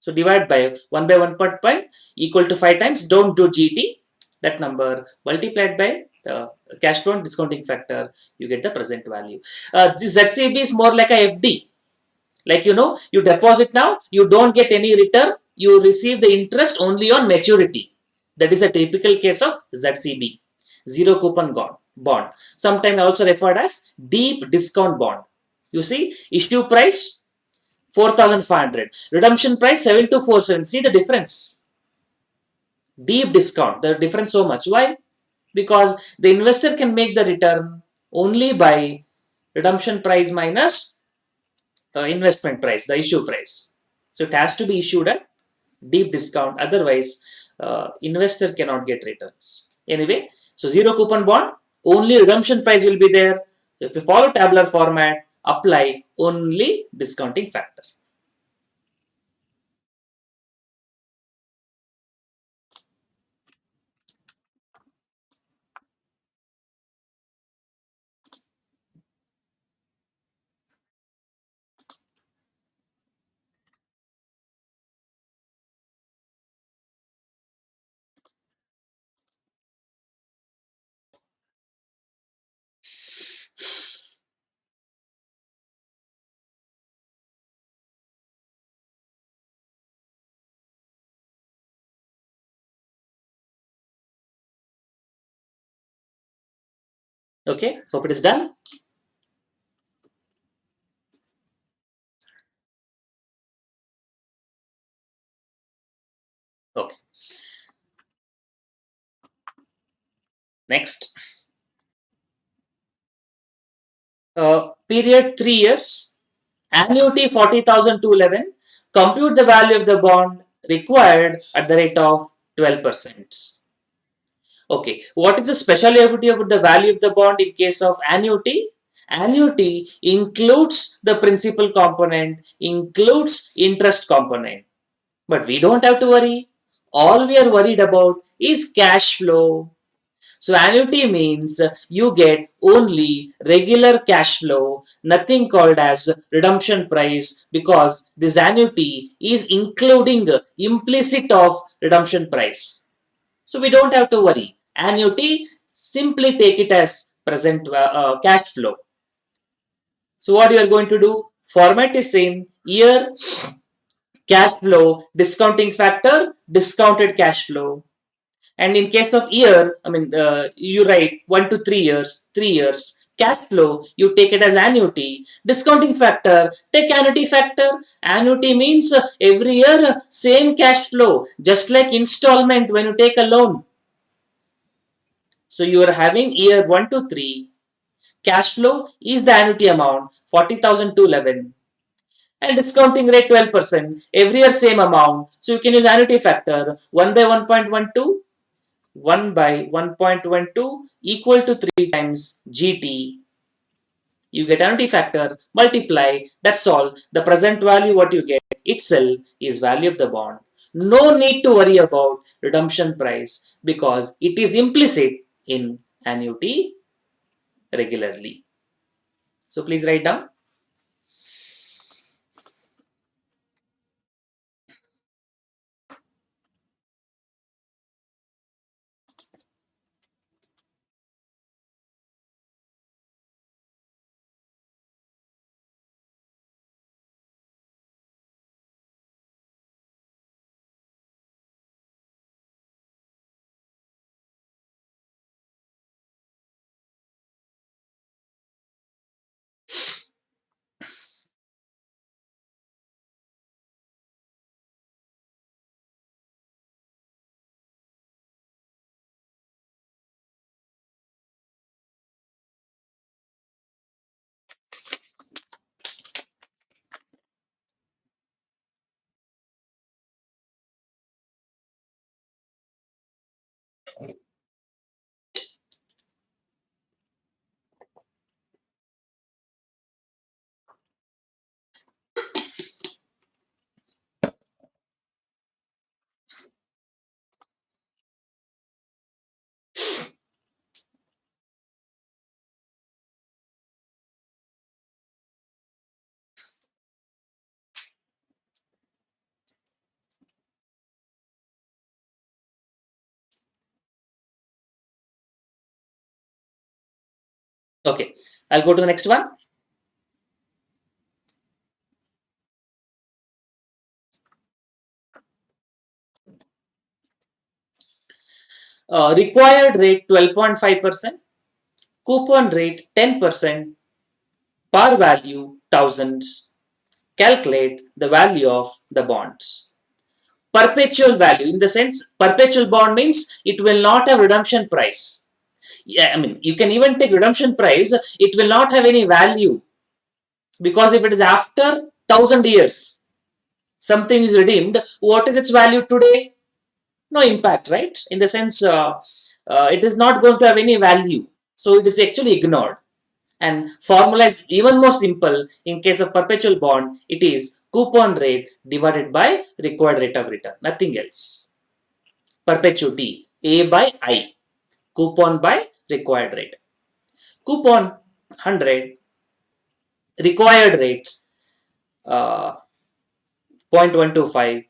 So divide by 1 point equal to 5 times. Don't do GT. That number multiplied by the cash flow and discounting factor. You get the present value. This ZCB is more like a FD. Like you deposit now, you don't get any return. You receive the interest only on maturity. That is a typical case of ZCB. Zero coupon bond. Sometimes also referred as deep discount bond. You see, issue price 4,500. Redemption price 7247. See the difference. Deep discount. The difference so much. Why? Because the investor can make the return only by redemption price minus investment price, the issue price. So it has to be issued at deep discount. Otherwise, investor cannot get returns. Anyway, so zero coupon bond, only redemption price will be there. So if you follow tabular format, apply only discounting factor. Okay, hope it is done. Okay, next. Period 3 years, annuity 40,000 to 11, compute the value of the bond required at the rate of 12%. Okay, what is the specialty about the value of the bond in case of annuity? Annuity includes the principal component, includes interest component. But we don't have to worry. All we are worried about is cash flow. So annuity means you get only regular cash flow, nothing called as redemption price, because this annuity is including implicit of redemption price. So we don't have to worry. Annuity, simply take it as present cash flow. So what you are going to do? Format is same. Year, cash flow, discounting factor, discounted cash flow. And in case of year, you write 1 to 3 years, 3 years. Cash flow, you take it as annuity. Discounting factor, take annuity factor. Annuity means every year same cash flow, just like installment when you take a loan. So you are having year 1 to 3. Cash flow is the annuity amount 40,000 to 11. And discounting rate 12%. Every year same amount. So you can use annuity factor 1 by 1.12. 1 by 1.12 equal to 3 times GT. You get annuity factor, multiply, that's all. The present value what you get itself is value of the bond. No need to worry about redemption price because it is implicit in annuity regularly. So please write down. Okay, I'll go to the next one. Required rate 12.5%, coupon rate 10%, par value thousands. Calculate the value of the bonds. Perpetual value, in the sense, perpetual bond means it will not have redemption price. Yeah, I mean, you can even take redemption price, it will not have any value because if it is after 1,000 years, something is redeemed, what is its value today? No impact, right? In the sense, it is not going to have any value. So it is actually ignored. And formula is even more simple. In case of perpetual bond, it is coupon rate divided by required rate of return, nothing else. Perpetuity, A by I, coupon by required rate. Coupon 100, required rates 0.125,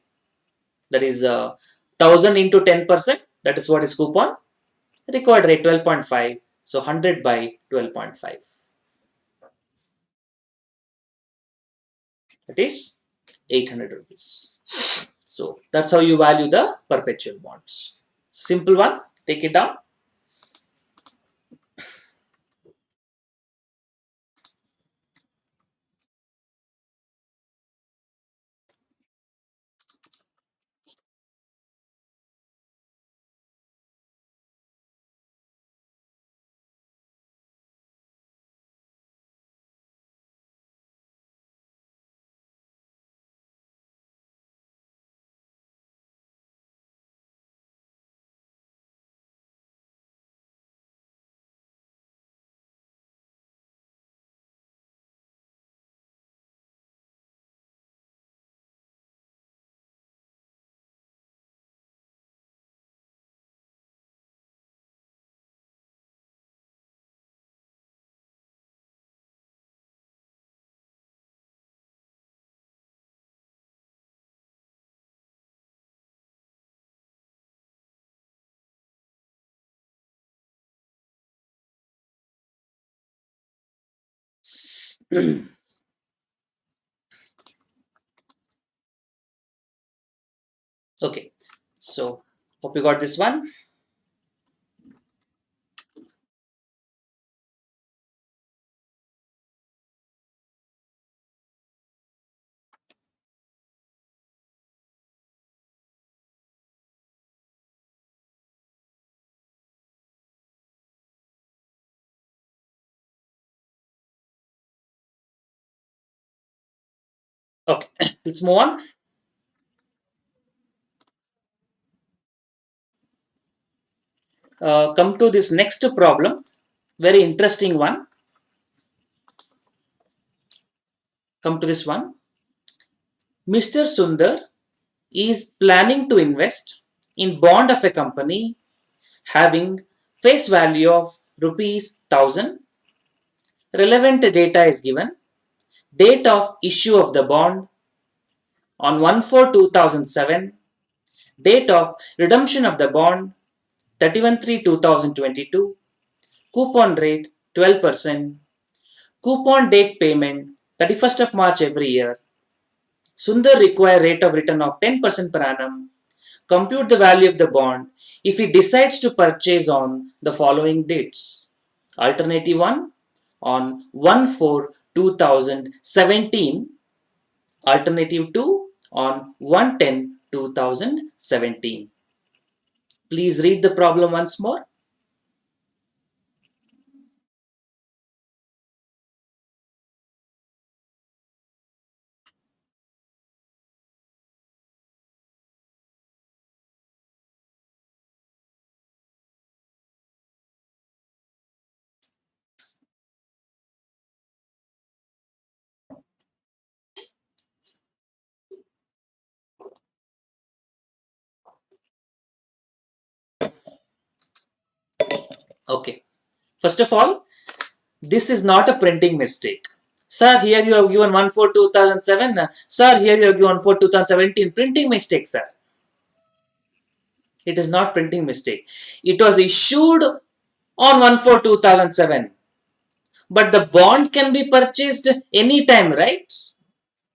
that is 1000 into 10%, that is what is coupon. Required rate 12.5, so 100 by 12.5, that is 800 rupees. So that's how you value the perpetual bonds. Simple one, take it down. Okay, so hope you got this one. Okay, let's move on. Come to this next problem, very interesting one. Come to this one. Mr. Sundar is planning to invest in bond of a company having face value of rupees 1000. Relevant data is given. Date of issue of the bond on 1/4/2007. Date of redemption of the bond 31/3/2022. Coupon rate 12%. Coupon date payment 31st of March every year. Sundar require rate of return of 10% per annum. Compute the value of the bond if he decides to purchase on the following dates. Alternative 1 on 1/4/2017. Alternative 2 on 1/10/2017. Please read the problem once more. Okay. First of all, this is not a printing mistake. Sir, here you have given 1/4/2007. Sir, here you have given 1/4/2017. Printing mistake, sir. It is not printing mistake. It was issued on 1/4/2007. But the bond can be purchased anytime, right?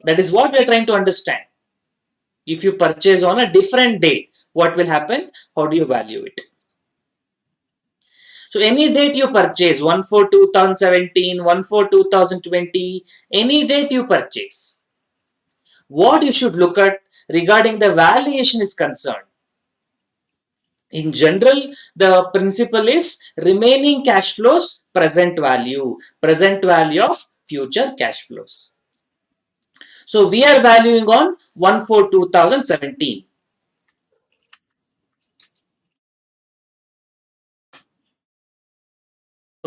That is what we are trying to understand. If you purchase on a different date, what will happen? How do you value it? So any date you purchase, 1/4/2017, 1/4/2020, any date you purchase, what you should look at regarding the valuation is concerned. In general, the principle is remaining cash flows, present value of future cash flows. So we are valuing on 1/4/2017.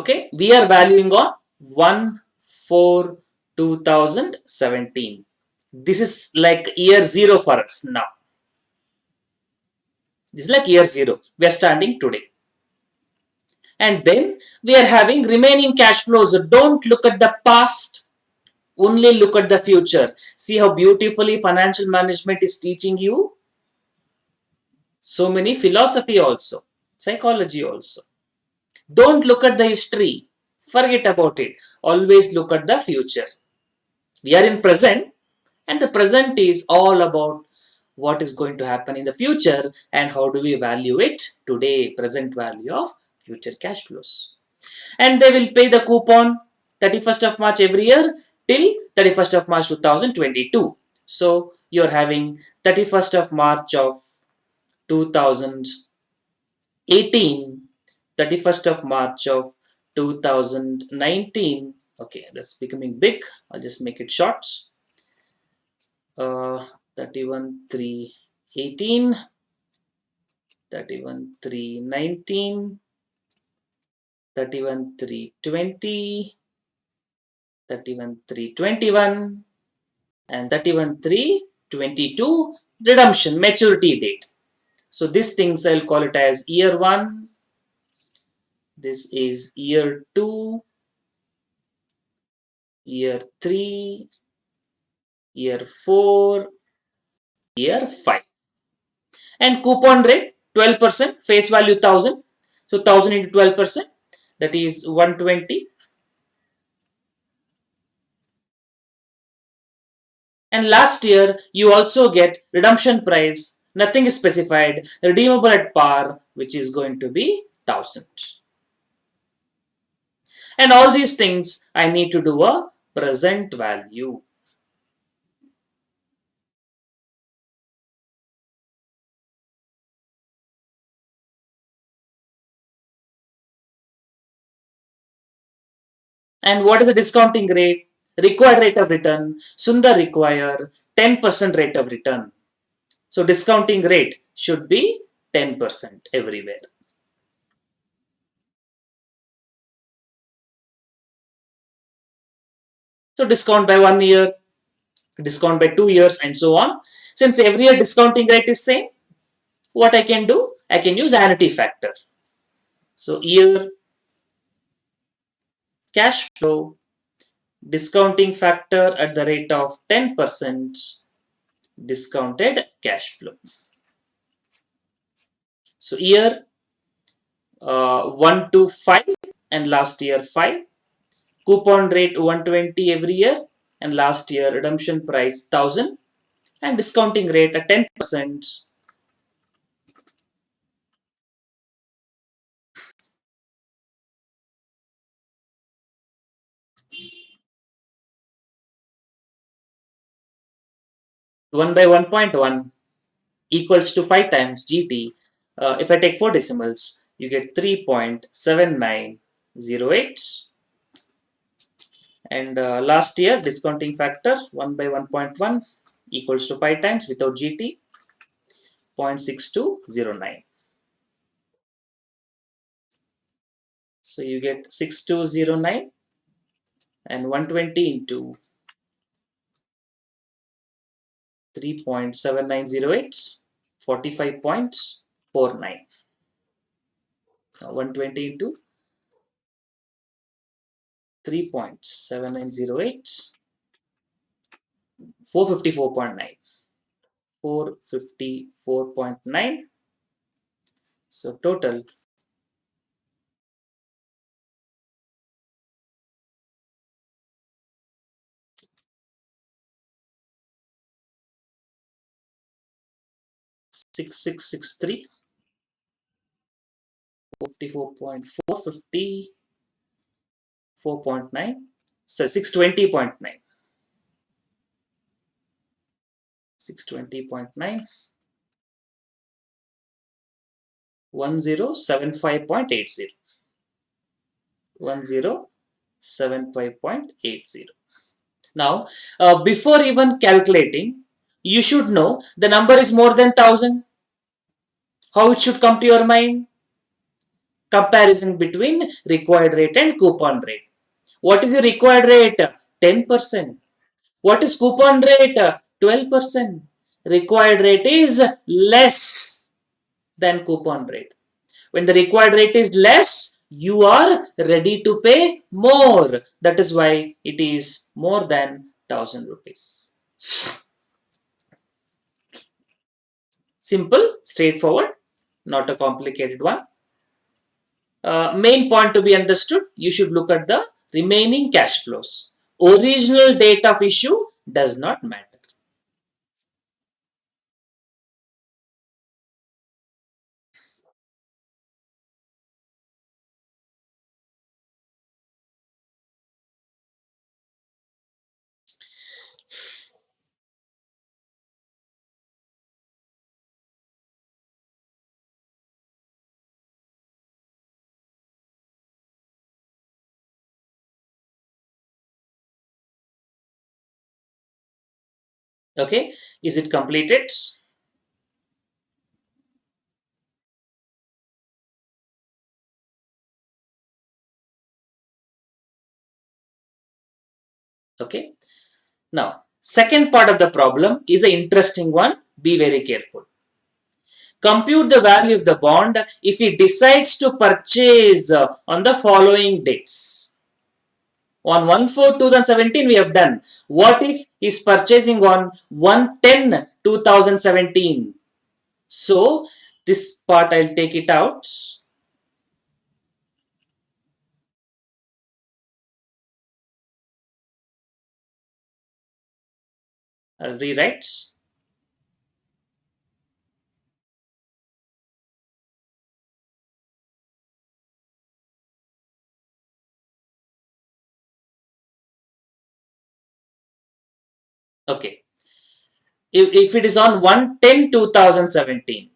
Okay, we are valuing on 1/4/2017. This is like year zero for us now. This is like year zero. We are standing today. And then we are having remaining cash flows. Don't look at the past, only look at the future. See how beautifully financial management is teaching you. So many philosophy also, psychology also. Don't look at the history. Forget about it. Always look at the future. We are in present, and the present is all about what is going to happen in the future and how do we value it today, present value of future cash flows. And they will pay the coupon 31st of March every year till 31st of March 2022. So you're having 31st of March of 2018, 31st of March of 2019. Okay, that's becoming big. I'll just make it short. 31/3/18, 31/3/19, 31/3/20, 31/3/21, and 31/3/22 redemption maturity date. So these things I'll call it as year 1. This is year 2, year 3, year 4, year 5. And coupon rate 12%, face value 1000. So 1000 into 12%, that is 120. And last year, you also get redemption price, nothing is specified, redeemable at par, which is going to be 1000. And all these things, I need to do a present value. And what is the discounting rate? Required rate of return. Sundar require 10% rate of return. So discounting rate should be 10% everywhere. So discount by 1 year, discount by 2 years and so on. Since every year discounting rate is same, what I can do? I can use annuity factor. So year cash flow discounting factor at the rate of 10% discounted cash flow. So year 1 to 5 and last year 5. Coupon rate 120 every year and last year redemption price 1000 and discounting rate at 10%. One by 1.1 equals to 5 times GT. If I take 4 decimals, you get 3.7908. And last year discounting factor 1 by 1.1 equals to 5 times without GT 0.6209. So you get 6209 and 120 into 3.7908, 45.49. 120 into 3.7908, 454.9. 454.9. So total 6663, 54.454.9, so 620.9, 620.9, 1075.80, 1075.80. Now, before even calculating, you should know the number is more than 1000. How it should come to your mind? Comparison between required rate and coupon rate. What is the required rate? 10%. What is coupon rate? 12%. Required rate is less than coupon rate. When the required rate is less, you are ready to pay more. That is why it is more than 1000 rupees. Simple, straightforward, not a complicated one. Main point to be understood, you should look at the remaining cash flows. Original date of issue does not matter. Okay, is it completed? Okay, now second part of the problem is an interesting one. Be very careful. Compute the value of the bond if he decides to purchase on the following dates. On 1/4/2017 we have done. What if he's purchasing on 1/10/2017? So this part I'll take it out. I'll rewrite. Okay. If it is on 1/10/2017,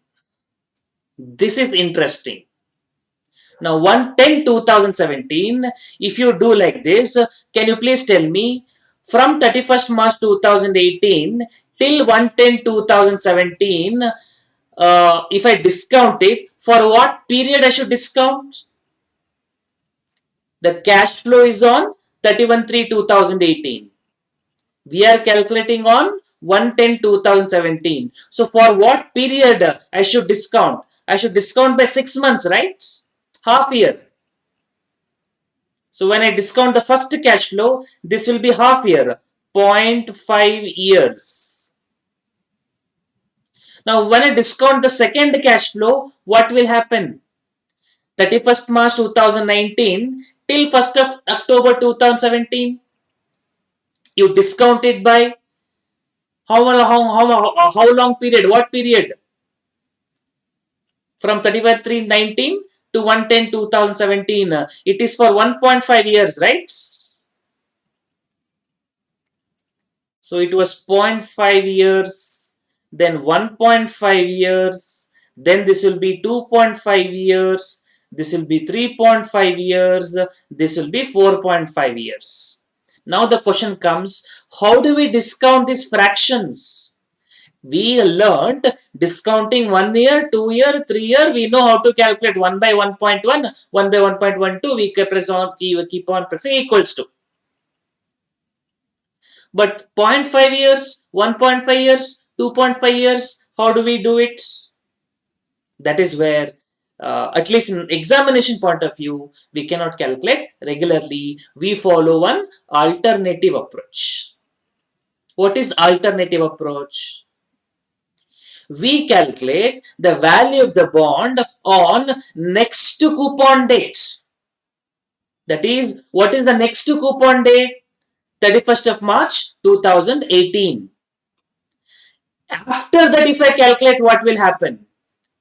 this is interesting. Now 1/10/2017, if you do like this, can you please tell me from 31st March 2018 till 1/10/2017, if I discount it, for what period I should discount? The cash flow is on 31/3/2018. We are calculating on 1/10/2017. So for what period I should discount? I should discount by 6 months, right? Half year. So when I discount the first cash flow, this will be half year, zero point 0.5 years. Now when I discount the second cash flow, what will happen? 31st March 2019 till 1st of October 2017. You discount it by how long period? What period? From 31/3/19 to 1/10/2017. It is for 1.5 years, right? So it was 0.5 years, then 1.5 years, then this will be 2.5 years, this will be 3.5 years, this will be 4.5 years. Now the question comes, how do we discount these fractions? We learned discounting 1 year, 2 year, 3 year. We know how to calculate 1 by 1.1, 1 by 1.12. We keep on pressing equals to. But 0.5 years, 1.5 years, 2.5 years, how do we do it? That is where, at least in examination point of view, we cannot calculate regularly. We follow one alternative approach. What is alternative approach? We calculate the value of the bond on next coupon date. That is, what is the next coupon date? 31st of March 2018. After that, if I calculate, what will happen?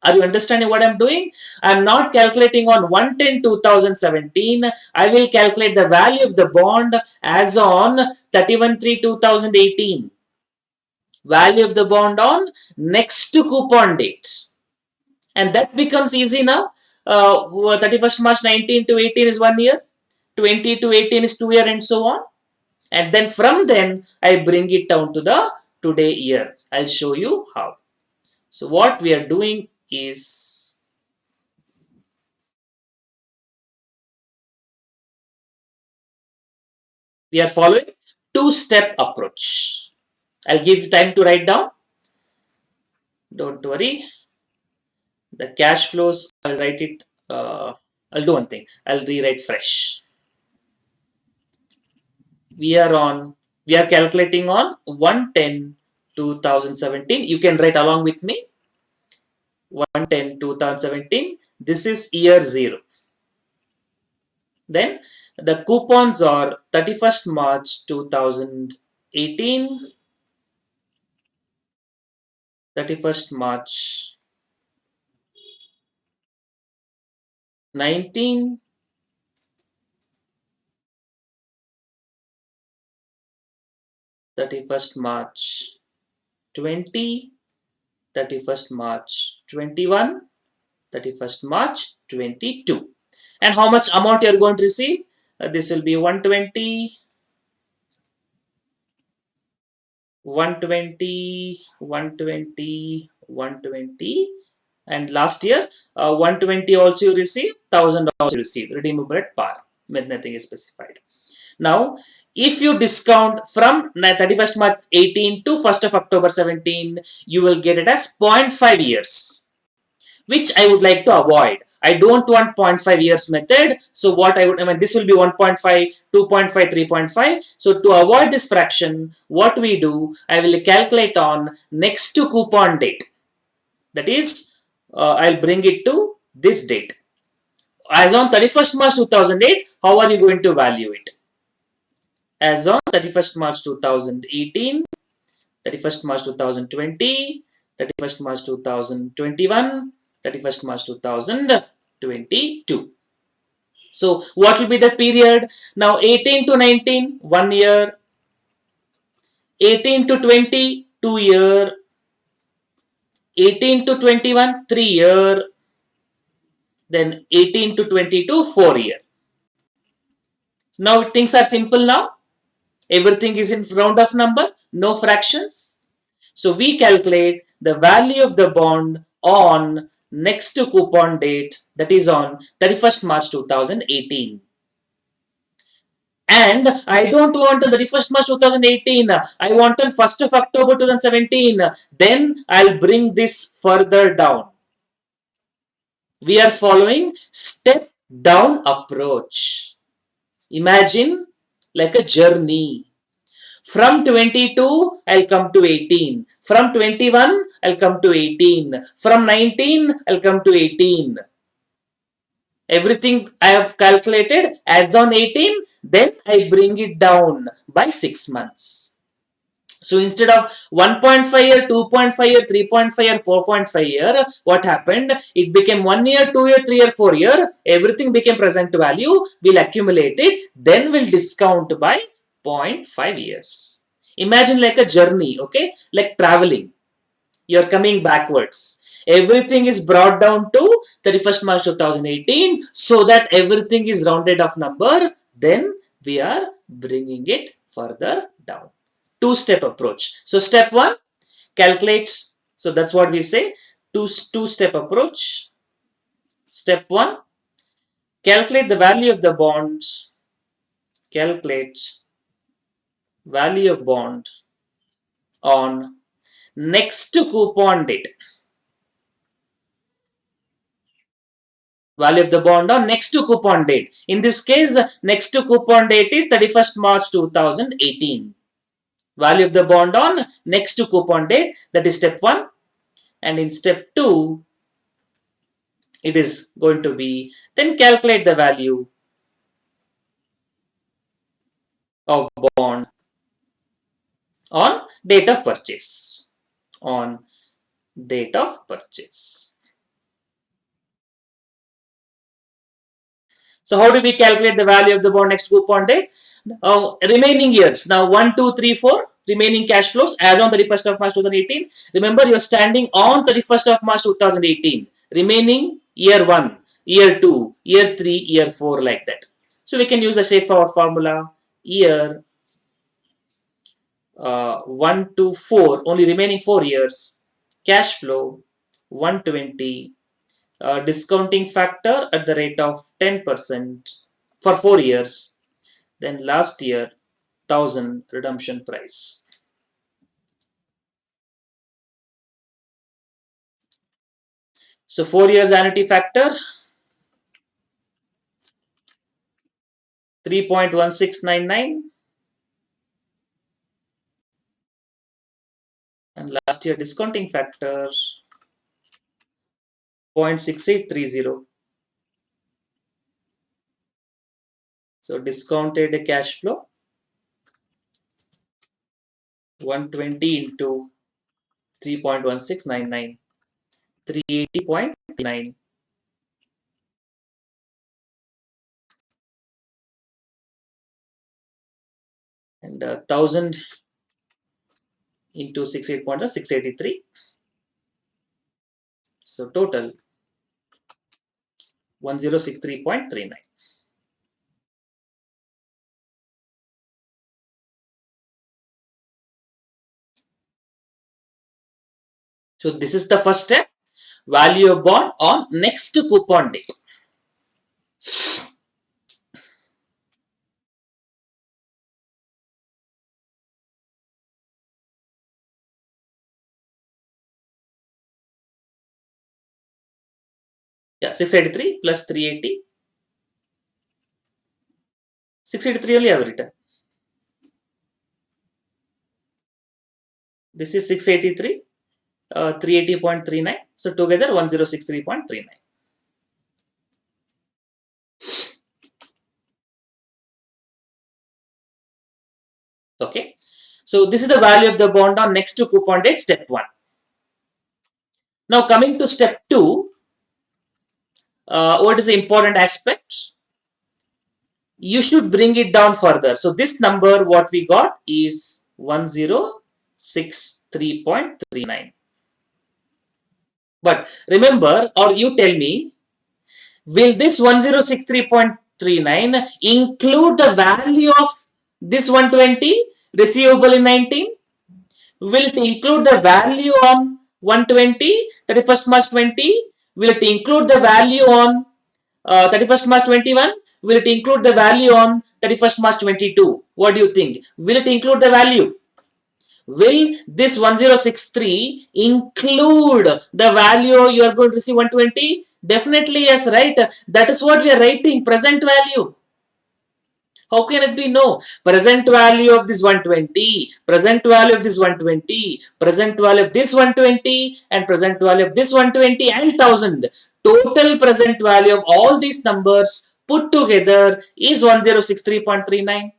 Are you understanding what I'm doing? I'm not calculating on 1/10/2017. I will calculate the value of the bond as on 31/3/2018. Value of the bond on next coupon date. And that becomes easy now. 31st March 19 to 18 is 1 year. 20 to 18 is 2 year, and so on. And then from then, I bring it down to the today year. I'll show you how. So what we are doing is, we are following two-step approach. I'll give you time to write down. Don't worry. The cash flows, I'll write it. I'll do one thing. I'll rewrite fresh. We are calculating on 1/10/2017. You can write along with me. 1/10/2017. This is year 0. Then the coupons are 31st March 2018, 31st March 19, 31st March 20, 31st March 21, 31st March 22. And how much amount you are going to receive? This will be 120, 120, 120, 120. And last year, 120 also you receive, 1000 also you receive, redeemable at par, when nothing is specified. Now, if you discount from 31st March 18 to 1st of October 17, you will get it as 0.5 years, which I would like to avoid. I don't want 0.5 years method. So what I mean, this will be 1.5, 2.5, 3.5. So to avoid this fraction, what we do, I will calculate on next to coupon date. That is, I'll bring it to this date. As on 31st March 2008, how are you going to value it? As on 31st March 2018, 31st March 2020, 31st March 2021, 31st March 2022. So what will be the period? Now 18 to 19, 1 year. 18 to 20, 2 year. 18 to 21, 3 year. Then 18 to 22, 4 year. Now things are simple now. Everything is in round of number, no fractions. So we calculate the value of the bond on next to coupon date, that is on 31st March 2018. And I don't want on 31st March 2018. I want on 1st of October 2017. Then I'll bring this further down. We are following step down approach. Imagine like a journey. From 22, I'll come to 18. From 21, I'll come to 18. From 19, I'll come to 18. Everything I have calculated as on 18, then I bring it down by 6 months. So instead of 1.5 year, 2.5 year, 3.5 year, 4.5 year, what happened? It became 1 year, 2 year, 3 year, 4 year. Everything became present value. We'll accumulate it. Then we'll discount by 0.5 years. Imagine like a journey, okay? Like traveling. You're coming backwards. Everything is brought down to 31st March 2018 so that everything is rounded off number. Then we are bringing it further down. Two-step approach. So step one, calculate. So that's what we say. Two-step approach. Step one, calculate the value of the bonds. Calculate value of bond on next coupon date. Value of the bond on next to coupon date. In this case, next to coupon date is 31st March 2018. Value of the bond on next to coupon date, that is step 1. And in step 2, it is going to be, then calculate the value of bond on date of purchase. On date of purchase. So how do we calculate the value of the bond next coupon date? Remaining years. Now 1, 2, 3, 4 remaining cash flows as on 31st of March 2018. Remember, you're standing on 31st of March 2018. Remaining year 1, year 2, year 3, year 4 like that. So we can use the straightforward formula. Year 1 to 4, only remaining 4 years. Cash flow 120. Discounting factor at the rate of 10% for 4 years. Then last year, 1000 redemption price. So 4 years annuity factor 3.1699, and last year discounting factor 0.6830. So discounted cash flow 120 into 3.1699, 380.9. And 1000 into 683. So total 1063.39. So this is the first step. Value of bond on next coupon date. Yeah, 683 plus 380. 683 only I have written. This is 683, 380.39. So together 1063.39. Okay. So this is the value of the bond on next to coupon date, step 1. Now coming to step 2, what is the important aspect? You should bring it down further. So this number what we got is 1063.39. But remember, or you tell me, will this 1063.39 include the value of this 120 receivable in 19? Will it include the value on 120, 31st March 20? Will it include the value on 31st March 21? will it include the value on 31st March 22? What do you think? Will it include the value? Will this 1063 include the value you are going to receive 120? Definitely yes, right? That is what we are writing, present value. How can it be no? Present value of this 120, present value of this 120, present value of this 120, and present value of this 120 and 1000. Total present value of all these numbers put together is 1063.39.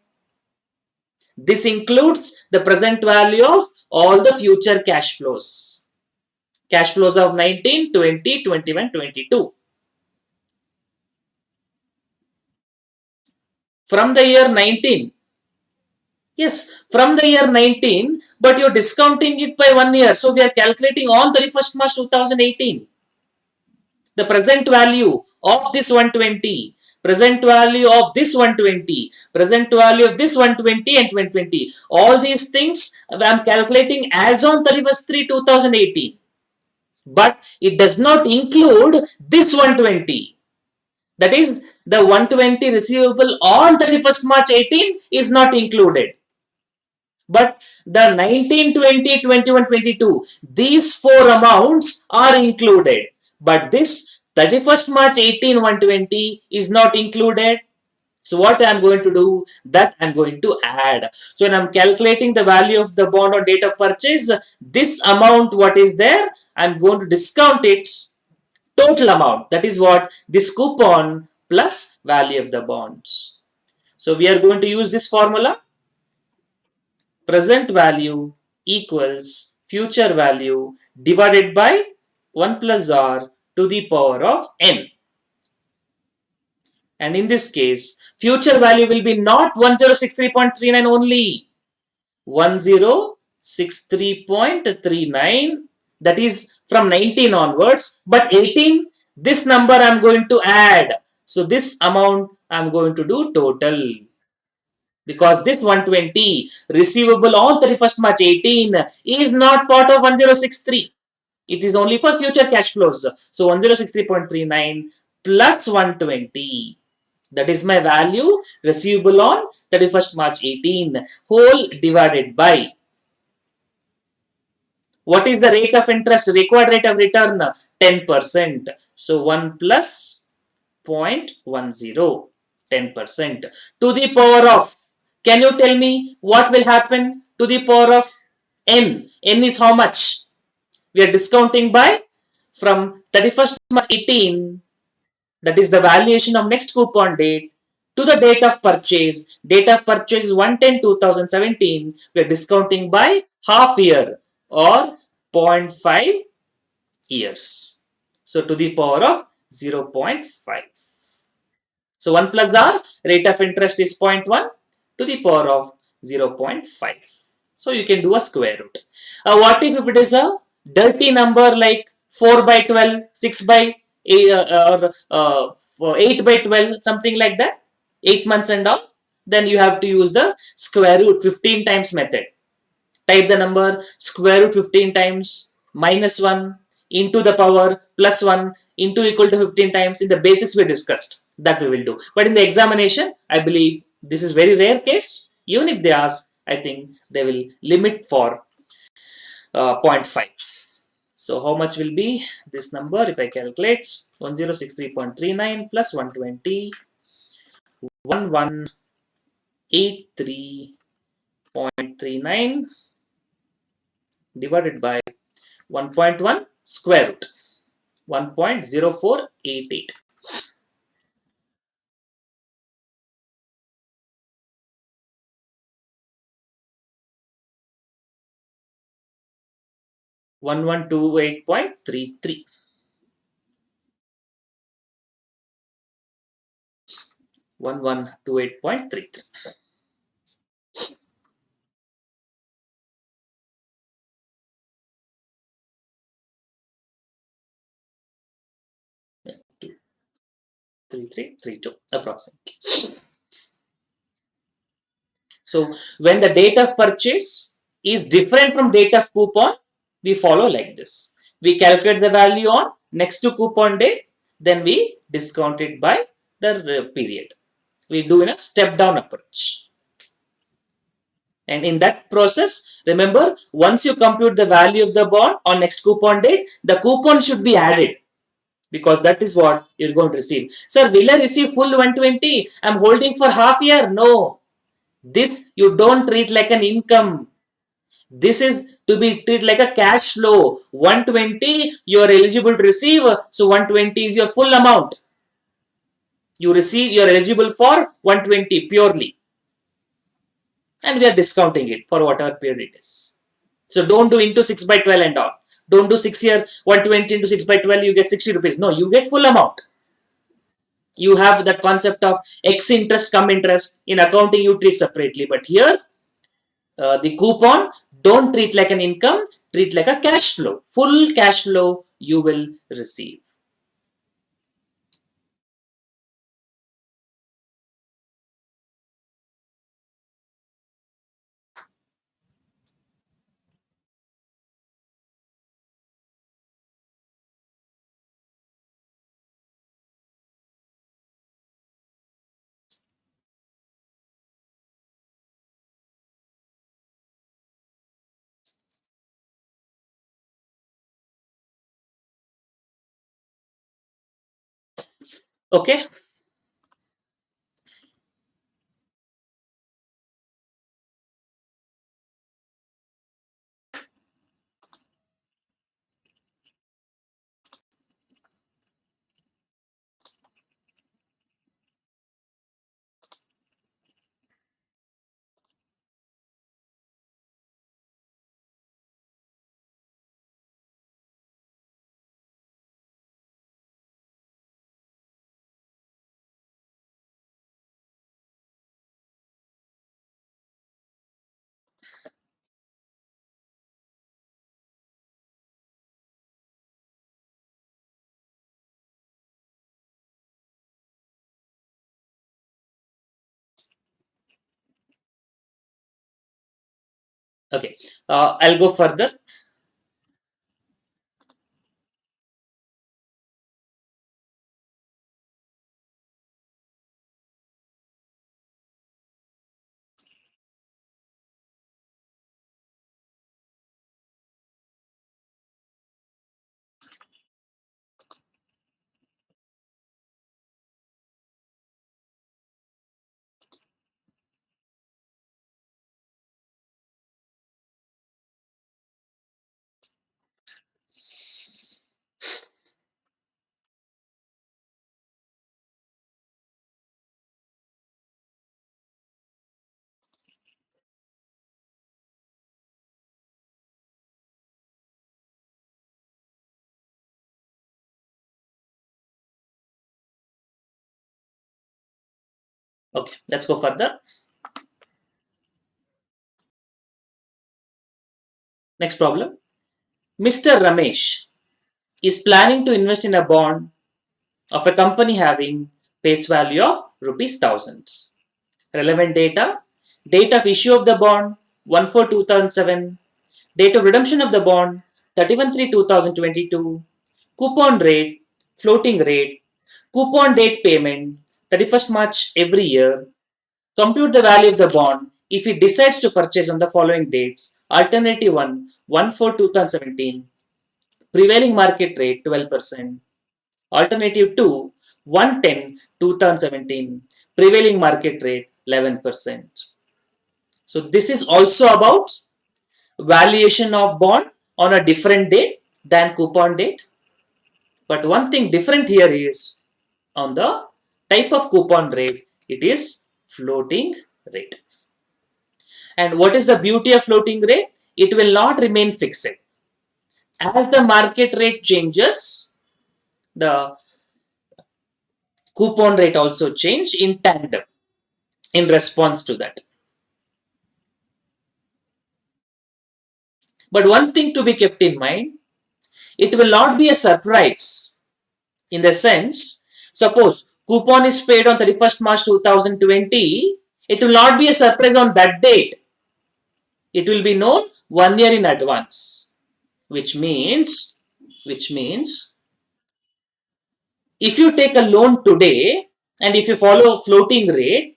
This includes the present value of all the future cash flows. Cash flows of 19, 20, 21, 22. From the year 19, yes, from the year 19, but you're discounting it by 1 year. So we are calculating on 31st March 2018. The present value of this 120, present value of this 120, present value of this 120 and 2020. All these things I'm calculating as on 31st 3 2018. But it does not include this 120. That is, the 120 receivable on 31st March 18 is not included. But the 19, 20, 21, 22, these four amounts are included. But this 31st March 18, 120 is not included. So what I'm going to do, that I'm going to add. So when I'm calculating the value of the bond on date of purchase, this amount what is there, I'm going to discount its total amount. That is what this coupon plus value of the bonds. So we are going to use this formula. Present value equals future value divided by 1 plus r to the power of n. And in this case, future value will be not 1063.39 only. 1063.39, that is from 19 onwards, but 18, this number I'm going to add. So this amount I'm going to do total. Because this 120 receivable on 31st March 18 is not part of 1063. It is only for future cash flows. So 1063.39 plus 120. That is my value receivable on 31st March 18 whole divided by. What is the rate of interest? Required rate of return 10%. So 1 plus 0.10, 10% to the power of. Can you tell me what will happen to the power of n? N is how much? We are discounting by from 31st March 18, that is the valuation of next coupon date, to the date of purchase. Date of purchase is 1/10/2017. We are discounting by half year or 0.5 years. So to the power of 0.5. So 1 plus r, rate of interest is 0.1 to the power of 0.5. So you can do a square root. What if it is a dirty number like 4 by 12, 6 by 8, or 8 by 12, something like that, 8 months and all, then you have to use the square root 15 times method. Type the number square root 15 times minus 1 into the power plus 1 into equal to 15 times. In the basics we discussed, that we will do. But in the examination, I believe this is very rare case. Even if they ask, I think they will limit for 0.5. So how much will be this number if I calculate? 1063.39 plus 120, 1183.39 divided by 1.1 square root 1.0488. One one two 8.33. 1128.33. Yeah, 3332 approximately. So when the date of purchase is different from date of coupon, we follow like this. We calculate the value on next to coupon date, then we discount it by the period. We do in a step down approach. And in that process, remember, once you compute the value of the bond on next coupon date, the coupon should be added because that is what you're going to receive. Sir, will I receive full 120? I'm holding for half year. No, this you don't treat like an income. This is to be treated like a cash flow. 120 you are eligible to receive. So 120 is your full amount. You receive, you are eligible for 120 purely. And we are discounting it for whatever period it is. So don't do into 6 by 12 and all. Don't do 6 year 120 into 6 by 12, you get 60 rupees. No, you get full amount. You have that concept of X interest come interest. In accounting, you treat separately. But here, the coupon, don't treat like an income, treat like a cash flow. Full cash flow you will receive. Okay. Okay. I'll go further. Okay. Let's go further. Next problem. Mr. Ramesh is planning to invest in a bond of a company having face value of rupees 1000. Relevant data: date of issue of the bond 1/4/2007, date of redemption of the bond 31/3/2022, coupon rate, floating rate, coupon date payment 31st March every year. Compute the value of the bond if he decides to purchase on the following dates. Alternative 1, 1/4/2017, prevailing market rate 12%. Alternative 2, 1/10/2017, prevailing market rate 11%. So this is also about valuation of bond on a different date than coupon date. But one thing different here is on the type of coupon rate, it is floating rate. And what is the beauty of floating rate? It will not remain fixed. As the market rate changes, the coupon rate also change in tandem in response to that. But one thing to be kept in mind, it will not be a surprise in the sense, suppose coupon is paid on 31st March 2020, it will not be a surprise on that date. It will be known 1 year in advance, which means if you take a loan today, And if you follow floating rate,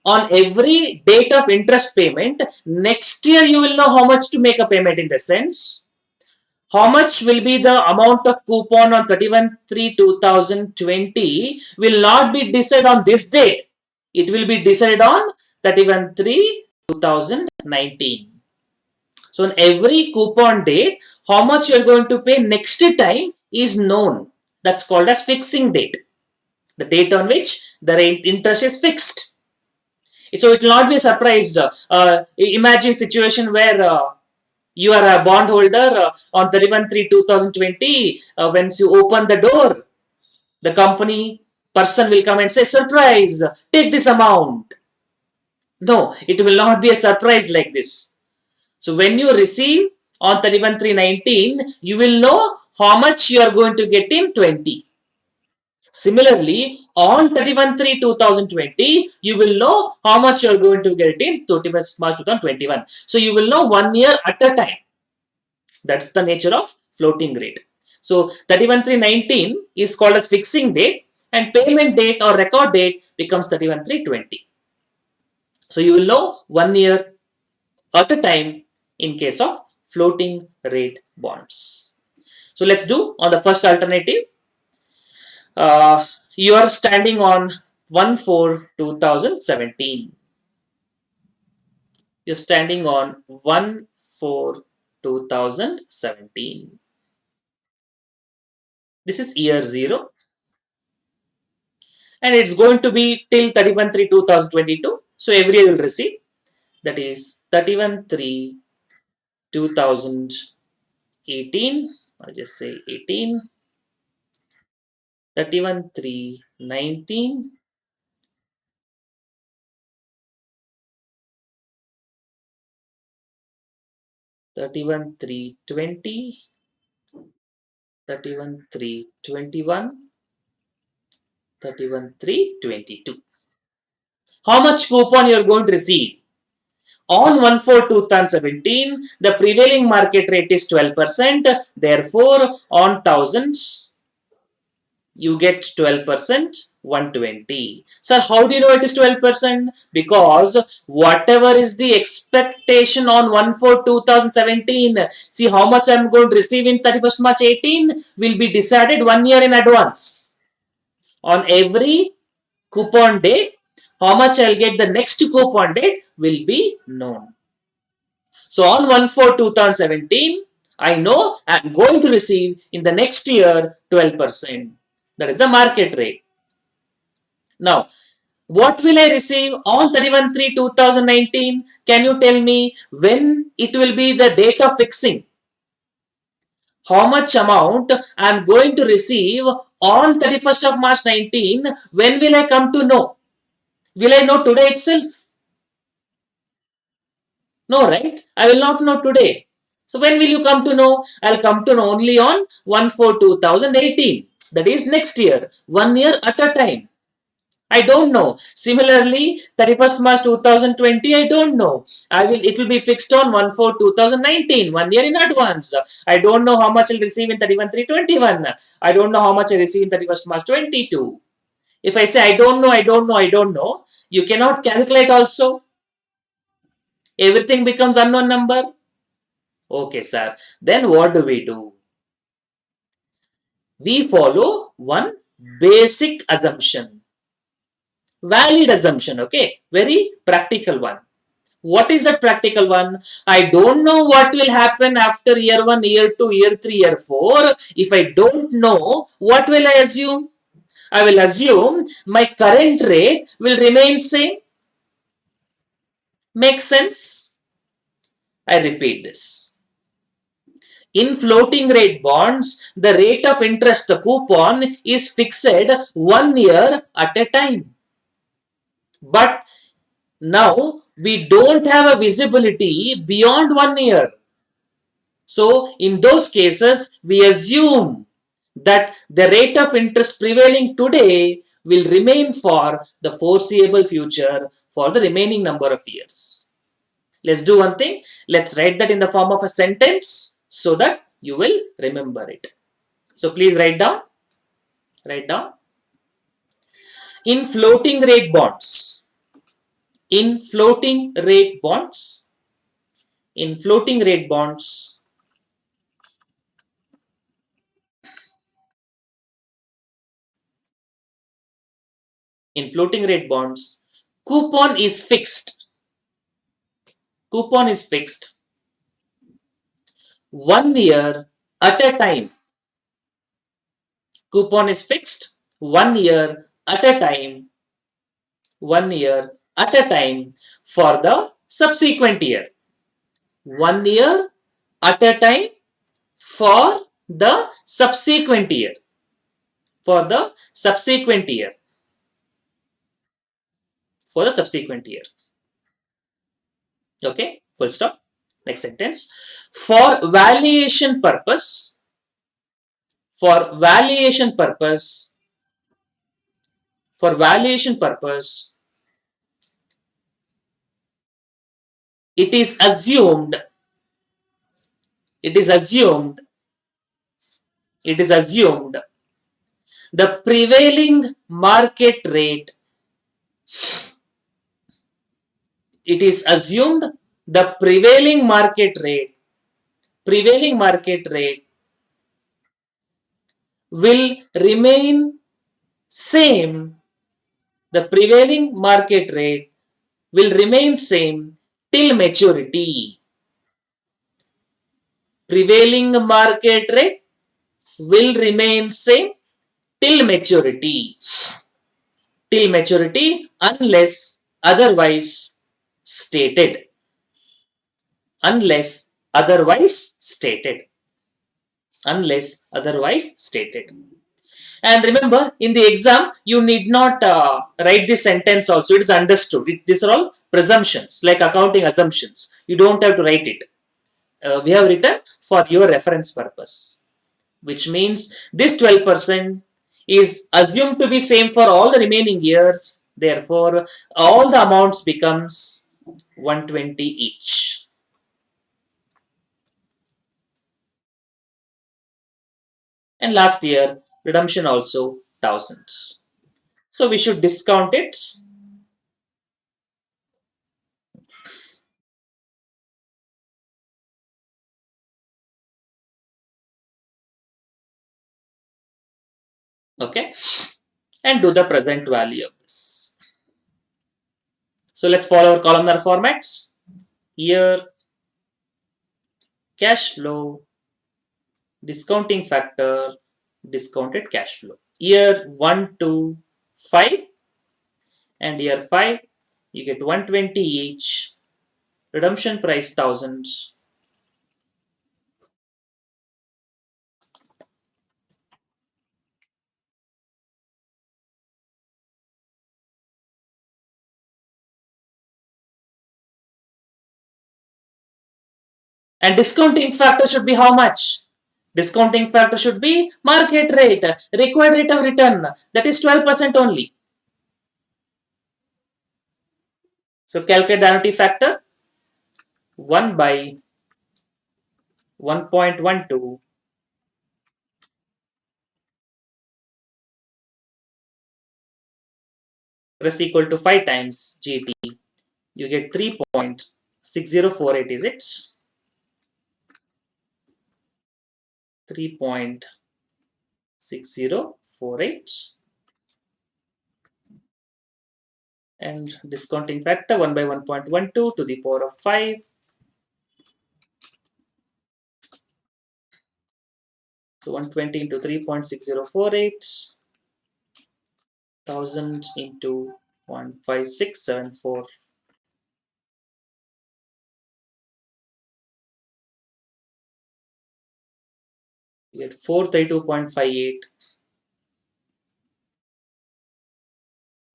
on every date of interest payment, next year you will know how much to make a payment, in the sense how much will be the amount of coupon on 31/3/2020 will not be decided on this date. It will be decided on 31/3/2019. So on every coupon date, how much you are going to pay next time is known. That's called as fixing date. The date on which the rate interest is fixed. So it will not be a surprise. Imagine situation where you are a bondholder on 31/3/2020. Once you open the door, the company person will come and say, surprise, take this amount. No, it will not be a surprise like this. So when you receive on 31/3/19, you will know how much you are going to get in 20. Similarly, on 31/3/2020, you will know how much you are going to get in 31st March 2021. So you will know 1 year at a time. That's the nature of floating rate. So 31/3/19 is called as fixing date, and payment date or record date becomes 31/3/20. So you will know 1 year at a time in case of floating rate bonds. So let's do on the first alternative. You are standing on 1/4/2017. You're standing on 1/4/2017. This is year 0, and it's going to be till 31/3/2022. So every year you'll receive, that is 31/3/2018. I'll just say 18, 31/3/19, 31/3/20, 31/3/21, 31/3/22. How much coupon you're going to receive? On 1/4/2017, the prevailing market rate is 12%. Therefore, on thousands, you get 12%, 120. Sir, how do you know it is 12%? Because whatever is the expectation on 1/4/2017, see how much I'm going to receive in 31st March 18 will be decided 1 year in advance. On every coupon date, how much I'll get the next coupon date will be known. So on 1/4/2017, I know I'm going to receive in the next year 12%. That is the market rate. Now, what will I receive on 31/3/2019? Can you tell me when it will be the date of fixing? How much amount I'm going to receive on 31st of March 19? When will I come to know? Will I know today itself? No, right? I will not know today. So when will you come to know? I'll come to know only on 1/4/2018. That is next year. 1 year at a time. I don't know. Similarly, 31st March 2020, I don't know. It will be fixed on 1/4/2019, 1 year in advance. I don't know how much I'll receive in 31/3/21. I don't know how much I receive in 31st March 22. If I say I don't know, I don't know, I don't know, you cannot calculate also. Everything becomes unknown number. Okay, sir. Then what do? We follow one basic assumption. Valid assumption, okay? Very practical one. What is that practical one? I don't know what will happen after year 1, year 2, year 3, year 4. If I don't know, what will I assume? I will assume my current rate will remain same. Make sense? I repeat this. In floating rate bonds, the rate of interest, the coupon, is fixed 1 year at a time. But now we don't have a visibility beyond 1 year. So in those cases, we assume that the rate of interest prevailing today will remain for the foreseeable future for the remaining number of years. Let's do one thing. Let's write that in the form of a sentence so that you will remember it. So please write down. Write down. In floating rate bonds, in floating rate bonds, in floating rate bonds, in floating rate bonds, coupon is fixed. Coupon is fixed 1 year at a time. Coupon is fixed 1 year at a time. 1 year at a time for the subsequent year. 1 year at a time for the subsequent year. For the subsequent year. For the subsequent year. Okay, full stop. Next sentence. For valuation purpose, for valuation purpose, for valuation purpose, it is assumed, it is assumed, it is assumed the prevailing market rate, it is assumed the prevailing market rate will remain same, the prevailing market rate will remain same till maturity. Prevailing market rate will remain same till maturity. Till maturity unless otherwise stated. Unless otherwise stated. Unless otherwise stated. And remember, in the exam, you need not write the sentence also. It is understood. These are all presumptions, like accounting assumptions. You don't have to write it. We have written for your reference purpose, which means this 12% is assumed to be same for all the remaining years. Therefore, all the amounts becomes 120 each. And last year, redemption also 1000. So we should discount it. Okay, and do the present value of this. So let's follow our columnar formats. Year, cash flow, discounting factor, discounted cash flow. Year 1 to 5 and year 5 you get 120 each. Redemption price 1000. And discounting factor should be how much? Discounting factor should be market rate, required rate of return, that is 12% only. So calculate the annuity factor 1 by 1.12 plus equal to 5 times GT. You get 3.6048, is it? 3.6048. And discounting factor 1 by 1.12 to the power of 5. So 120 into 3.6048, 1000 into 15674. You get 432.58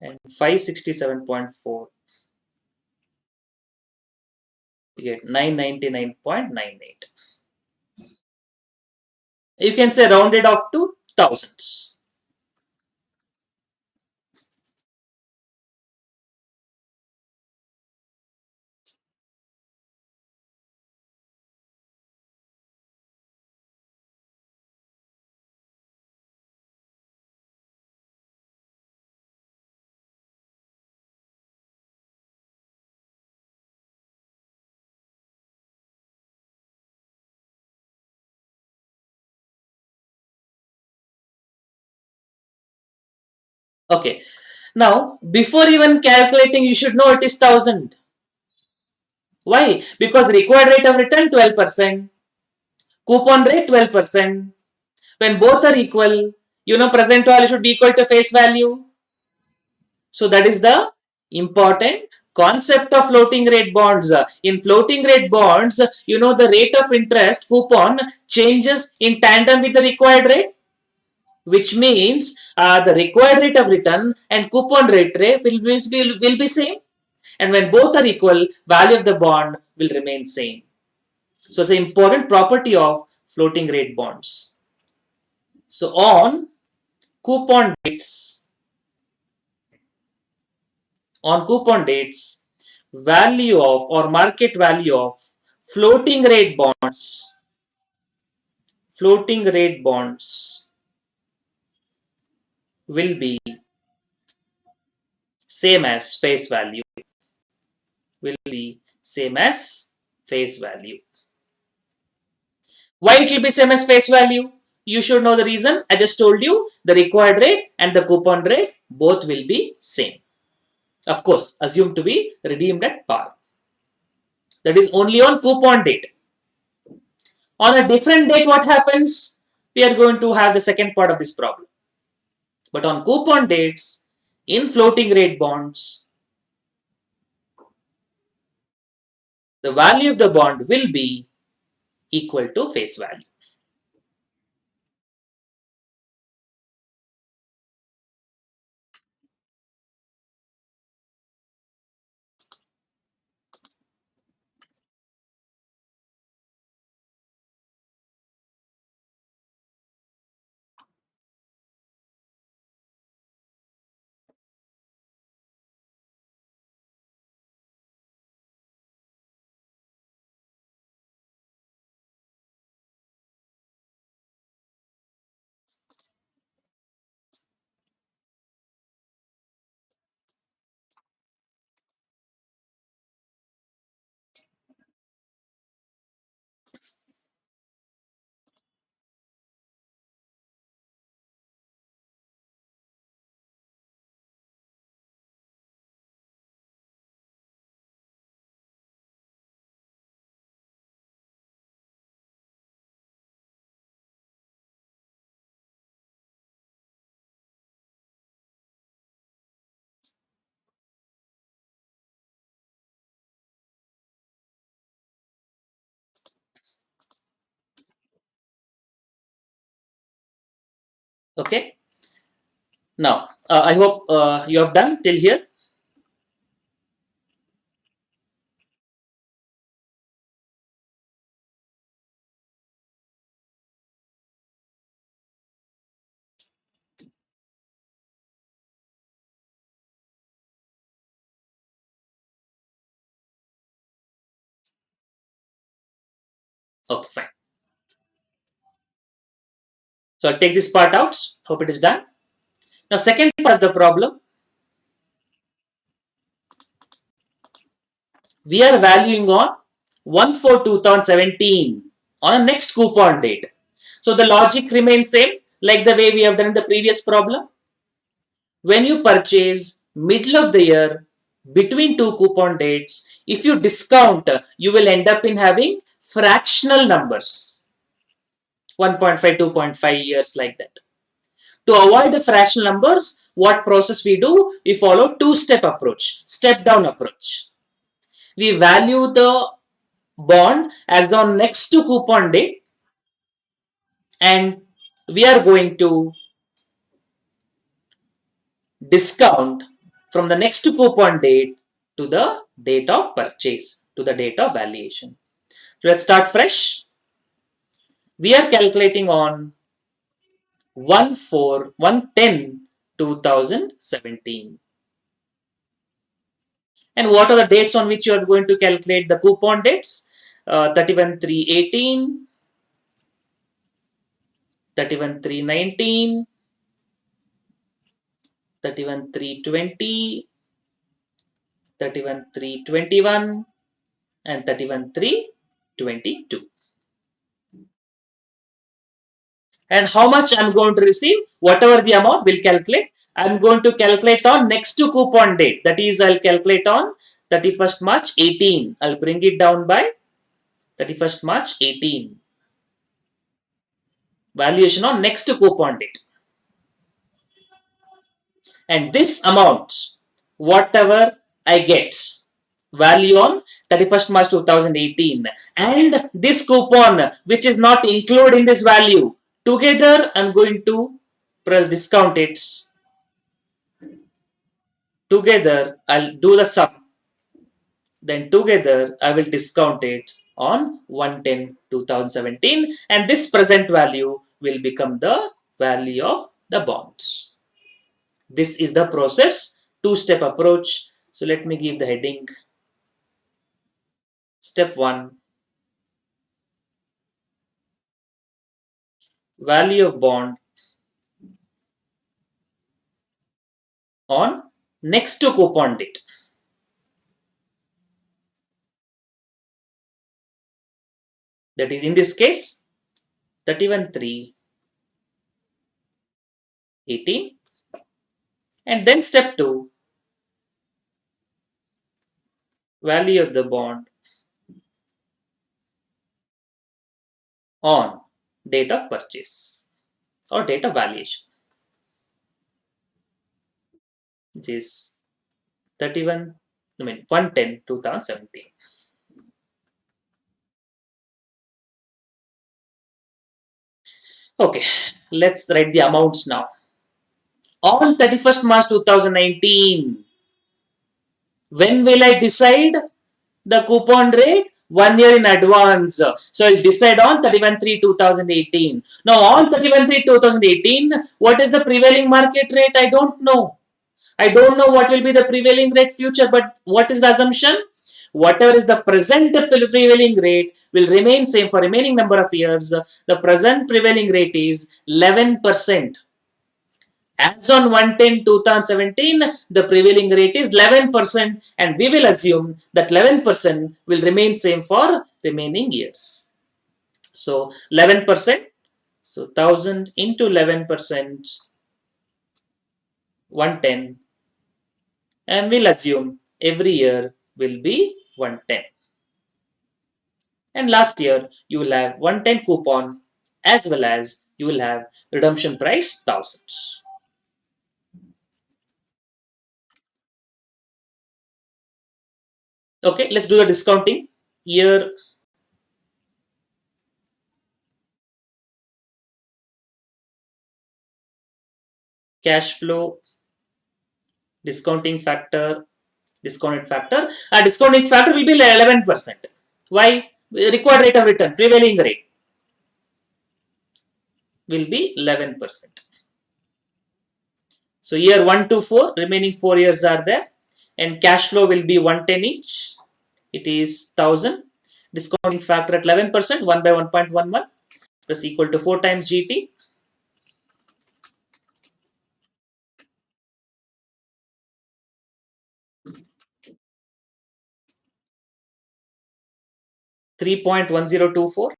and 567.4. You get 999.98. You can say rounded off to thousands. Okay. Now, before even calculating, you should know it is 1000. Why? Because required rate of return 12%, coupon rate 12%. When both are equal, present value should be equal to face value. So that is the important concept of floating rate bonds. In floating rate bonds, the rate of interest coupon changes in tandem with the required rate, which means the required rate of return and coupon rate will be same. And when both are equal, value of the bond will remain same. So it's an important property of floating rate bonds. So dates, on coupon dates, value of or market value of floating rate bonds, floating rate bonds will be same as face value, will be same as face value. Why it will be same as face value? You should know the reason. I just told you the required rate and the coupon rate both will be same. Of course, assumed to be redeemed at par. That is only on coupon date. On a different date, what happens? We are going to have the second part of this problem. But on coupon dates, in floating rate bonds, the value of the bond will be equal to face value. Okay. Now, I hope you have done till here. Okay, fine. So I'll take this part out. Hope it is done. Now, second part of the problem, we are valuing on 1/4/2017 on a next coupon date. So the logic remains same like the way we have done in the previous problem. When you purchase middle of the year between two coupon dates, if you discount, you will end up in having fractional numbers, 1.5, 2.5 years like that. To avoid the fractional numbers, what process we do? We follow two-step approach, step-down approach. We value the bond as the next to coupon date, and we are going to discount from the next coupon date to the date of purchase, to the date of valuation. So let's start fresh. We are calculating on 1/4/110/2017. And what are the dates on which you are going to calculate the coupon dates? 31/3/18, 31/3/19, 31/3/20, 31/3/21, and 31/3/22. And how much I'm going to receive, whatever the amount we'll calculate. I'm going to calculate on next to coupon date. That is, I'll calculate on 31st March 18. I'll bring it down by 31st March 18. Valuation on next to coupon date. And this amount, whatever I get, value on 31st March 2018, and this coupon which is not included in this value, together I'm going to press discount it. Together I'll do the sum, then together I will discount it on 1/10/2017, and this present value will become the value of the bond. This is the process, two-step approach. So let me give the heading. Step 1, value of bond on next to coupon date. That is, in this case, 31/3/18. And then step 2, value of the bond on date of purchase or date of valuation. Which is 1/10/2017. Okay, let's write the amounts now. On 31st March 2019, when will I decide the coupon rate? 1 year in advance. So I'll decide on 31/3/2018. Now on 31/3/2018, what is the prevailing market rate? I don't know. I don't know what will be the prevailing rate future, but what is the assumption? Whatever is the present prevailing rate will remain same for remaining number of years. The present prevailing rate is 11%. As on 1/10/2017, the prevailing rate is 11%, and we will assume that 11% will remain same for remaining years. So 11%, so 1000 into 11%, 110, and we'll assume every year will be 110. And last year you will have 110 coupon as well as you will have redemption price 1000. Okay, let's do the discounting. Year, cash flow, discounting factor, discounted factor. A discounting factor will be 11%. Why? Required rate of return, prevailing rate will be 11%. So year 1 to 4, remaining 4 years are there, and cash flow will be 110 each. It is 1000. Discounting factor at 11%, 1 by 1.11 plus equal to 4 times GT. 3.1024,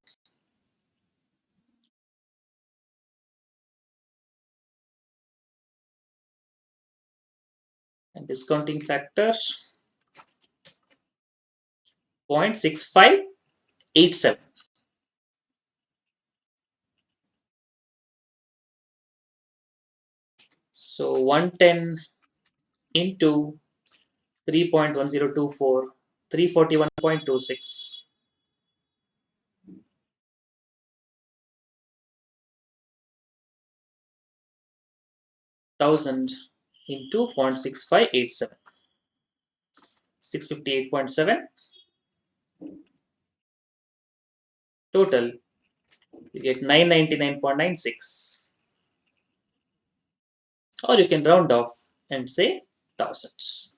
and discounting factor 0.6587. So 110 into 3.1024, 341.26. 1000 into 0.6587, 658.7. Total, you get 999.96. Or you can round off and say thousands.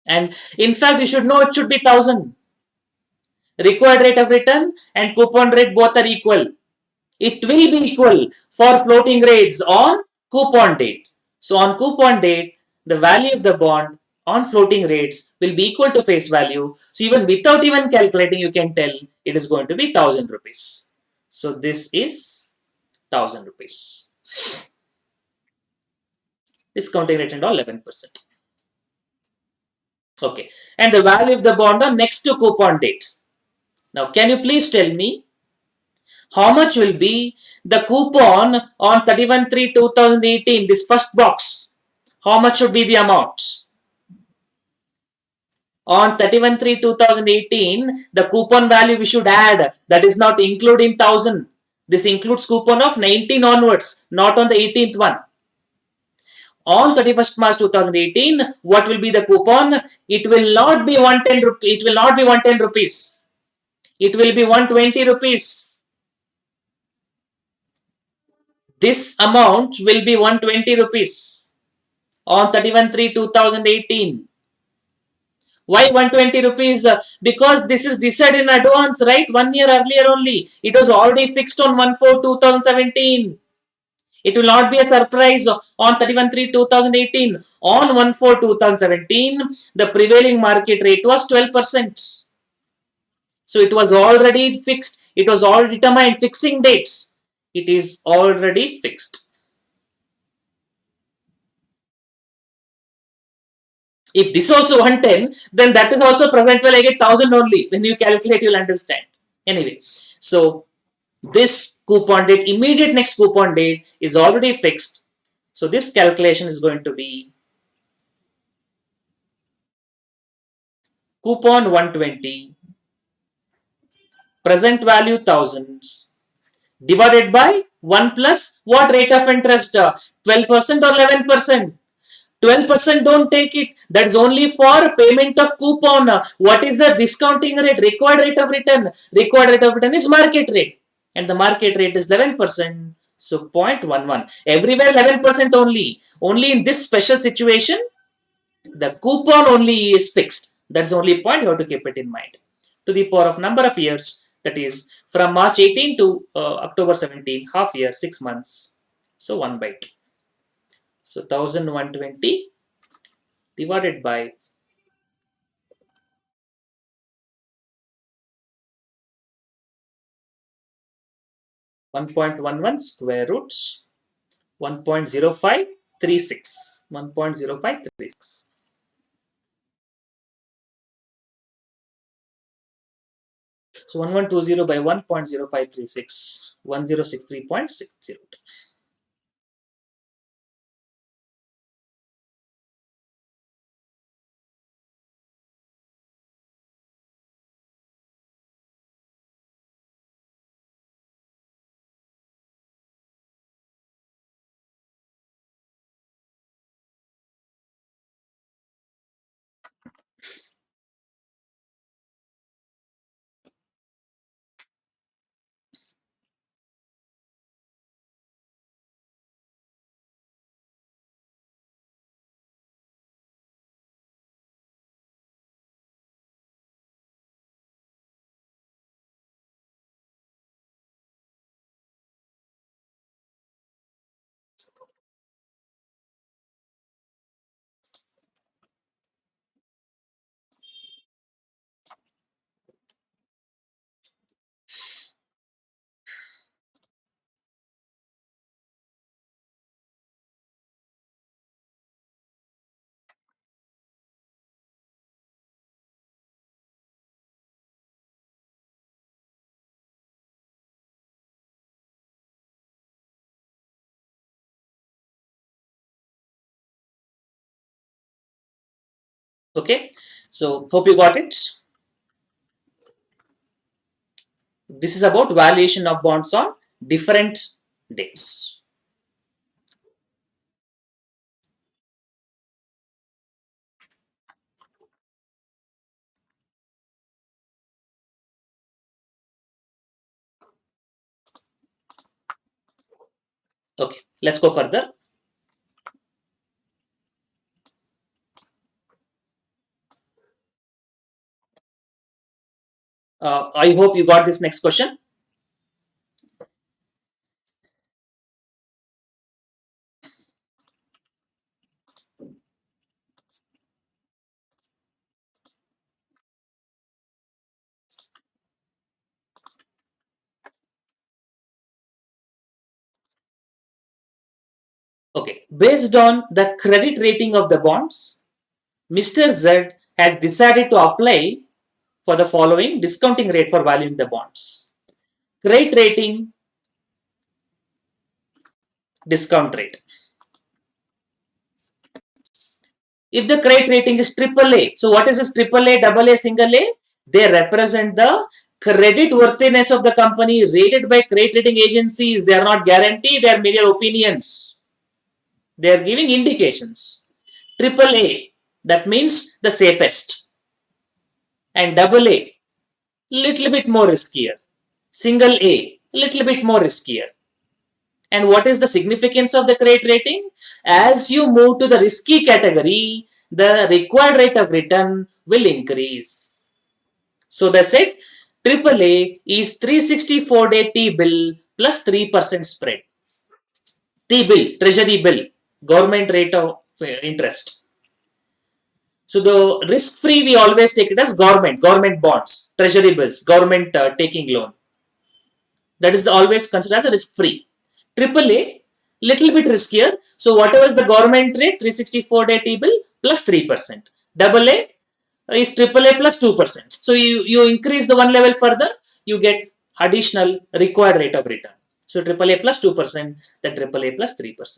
And in fact, you should know it should be 1000. Required rate of return and coupon rate both are equal. It will be equal for floating rates on coupon date. So on coupon date, the value of the bond on floating rates will be equal to face value. So even without even calculating, you can tell it is going to be 1000 rupees. So this is 1000 rupees. Discounting rate and all 11%. Okay. And the value of the bond on next to coupon date. Now, can you please tell me how much will be the coupon on 31/3/2018, this first box? How much should be the amount? On 31/3/2018, the coupon value we should add, that is not including 1000. This includes coupon of 19 onwards, not on the 18th one. On 31st March 2018, what will be the coupon? It will not be 110 rupees. It will not be 110 rupees. It will be 120 rupees. This amount will be 120 rupees on 31/3/2018. Why 120 rupees? Because this is decided in advance, right? 1 year earlier only. It was already fixed on 1/4/2017. It will not be a surprise on 31/3/2018. On 1/4/2017, the prevailing market rate was 12%. So it was already fixed. It was already determined. Fixing dates. It is already fixed. If this also 110, then that is also present value. I get 1000 only. When you calculate, you'll understand. Anyway, so this coupon date, immediate next coupon date is already fixed. So this calculation is going to be coupon 120, present value 1000 divided by 1 plus what rate of interest? 12% or 11%? 12% don't take it. That's only for payment of coupon. What is the discounting rate? Required rate of return. Required rate of return is market rate. And the market rate is 11%. So 0.11. Everywhere 11% only. Only in this special situation, the coupon only is fixed. That's the only point you have to keep it in mind. To the power of number of years, that is from March 18 to October 17, half year, 6 months. So 1 by 2. So 1120 divided by 1.11 square roots 1.0536. 1.0536. So 1120 by 1.0536. 1063.60. Okay, so hope you got it. This is about valuation of bonds on different dates. Okay, let's go further. I hope you got this next question. Okay, based on the credit rating of the bonds, Mr. Z has decided to apply for the following discounting rate for valuing the bonds. Credit rating, discount rate. If the credit rating is AAA, so what is this AAA, double A, single A? They represent the credit worthiness of the company rated by credit rating agencies. They are not guaranteed, they are mere opinions. They are giving indications. AAA, that means the safest. And double A, little bit more riskier. Single A, little bit more riskier. And what is the significance of the credit rating? As you move to the risky category, the required rate of return will increase. So that's it. AAA is 364-day T-bill plus 3% spread. T-bill, treasury bill, government rate of interest. So the risk-free, we always take it as government bonds, treasury bills, government taking loan. That is always considered as a risk-free. AAA, little bit riskier. So whatever is the government rate, 364-day T-bill plus 3%. Double A is AAA plus 2%. So you increase the one level further, you get additional required rate of return. So AAA plus 2%, then AAA plus 3%.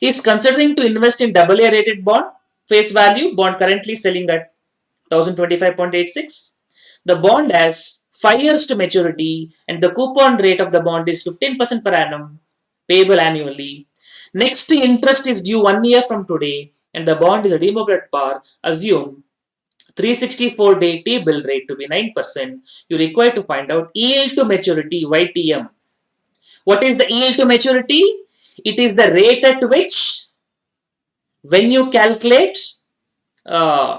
Is considering to invest in AA rated bond, face value, bond currently selling at 1025.86. The bond has 5 years to maturity and the coupon rate of the bond is 15% per annum, payable annually. Next interest is due 1 year from today and the bond is redeemable at par. Assume 364-day T-bill rate to be 9%. You require to find out yield to maturity YTM. What is the yield to maturity? It is the rate at which when you calculate uh,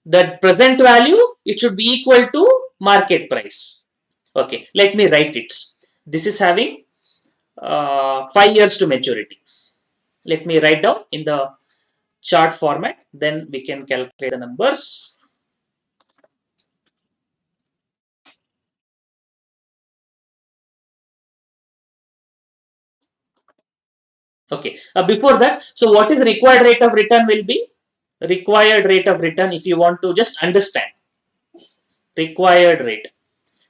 the present value, it should be equal to market price. Okay, let me write it. This is having 5 years to maturity. Let me write down in the chart format, then we can calculate the numbers. Okay, before that, so what is required rate of return will be? Required rate of return, if you want to just understand, required rate.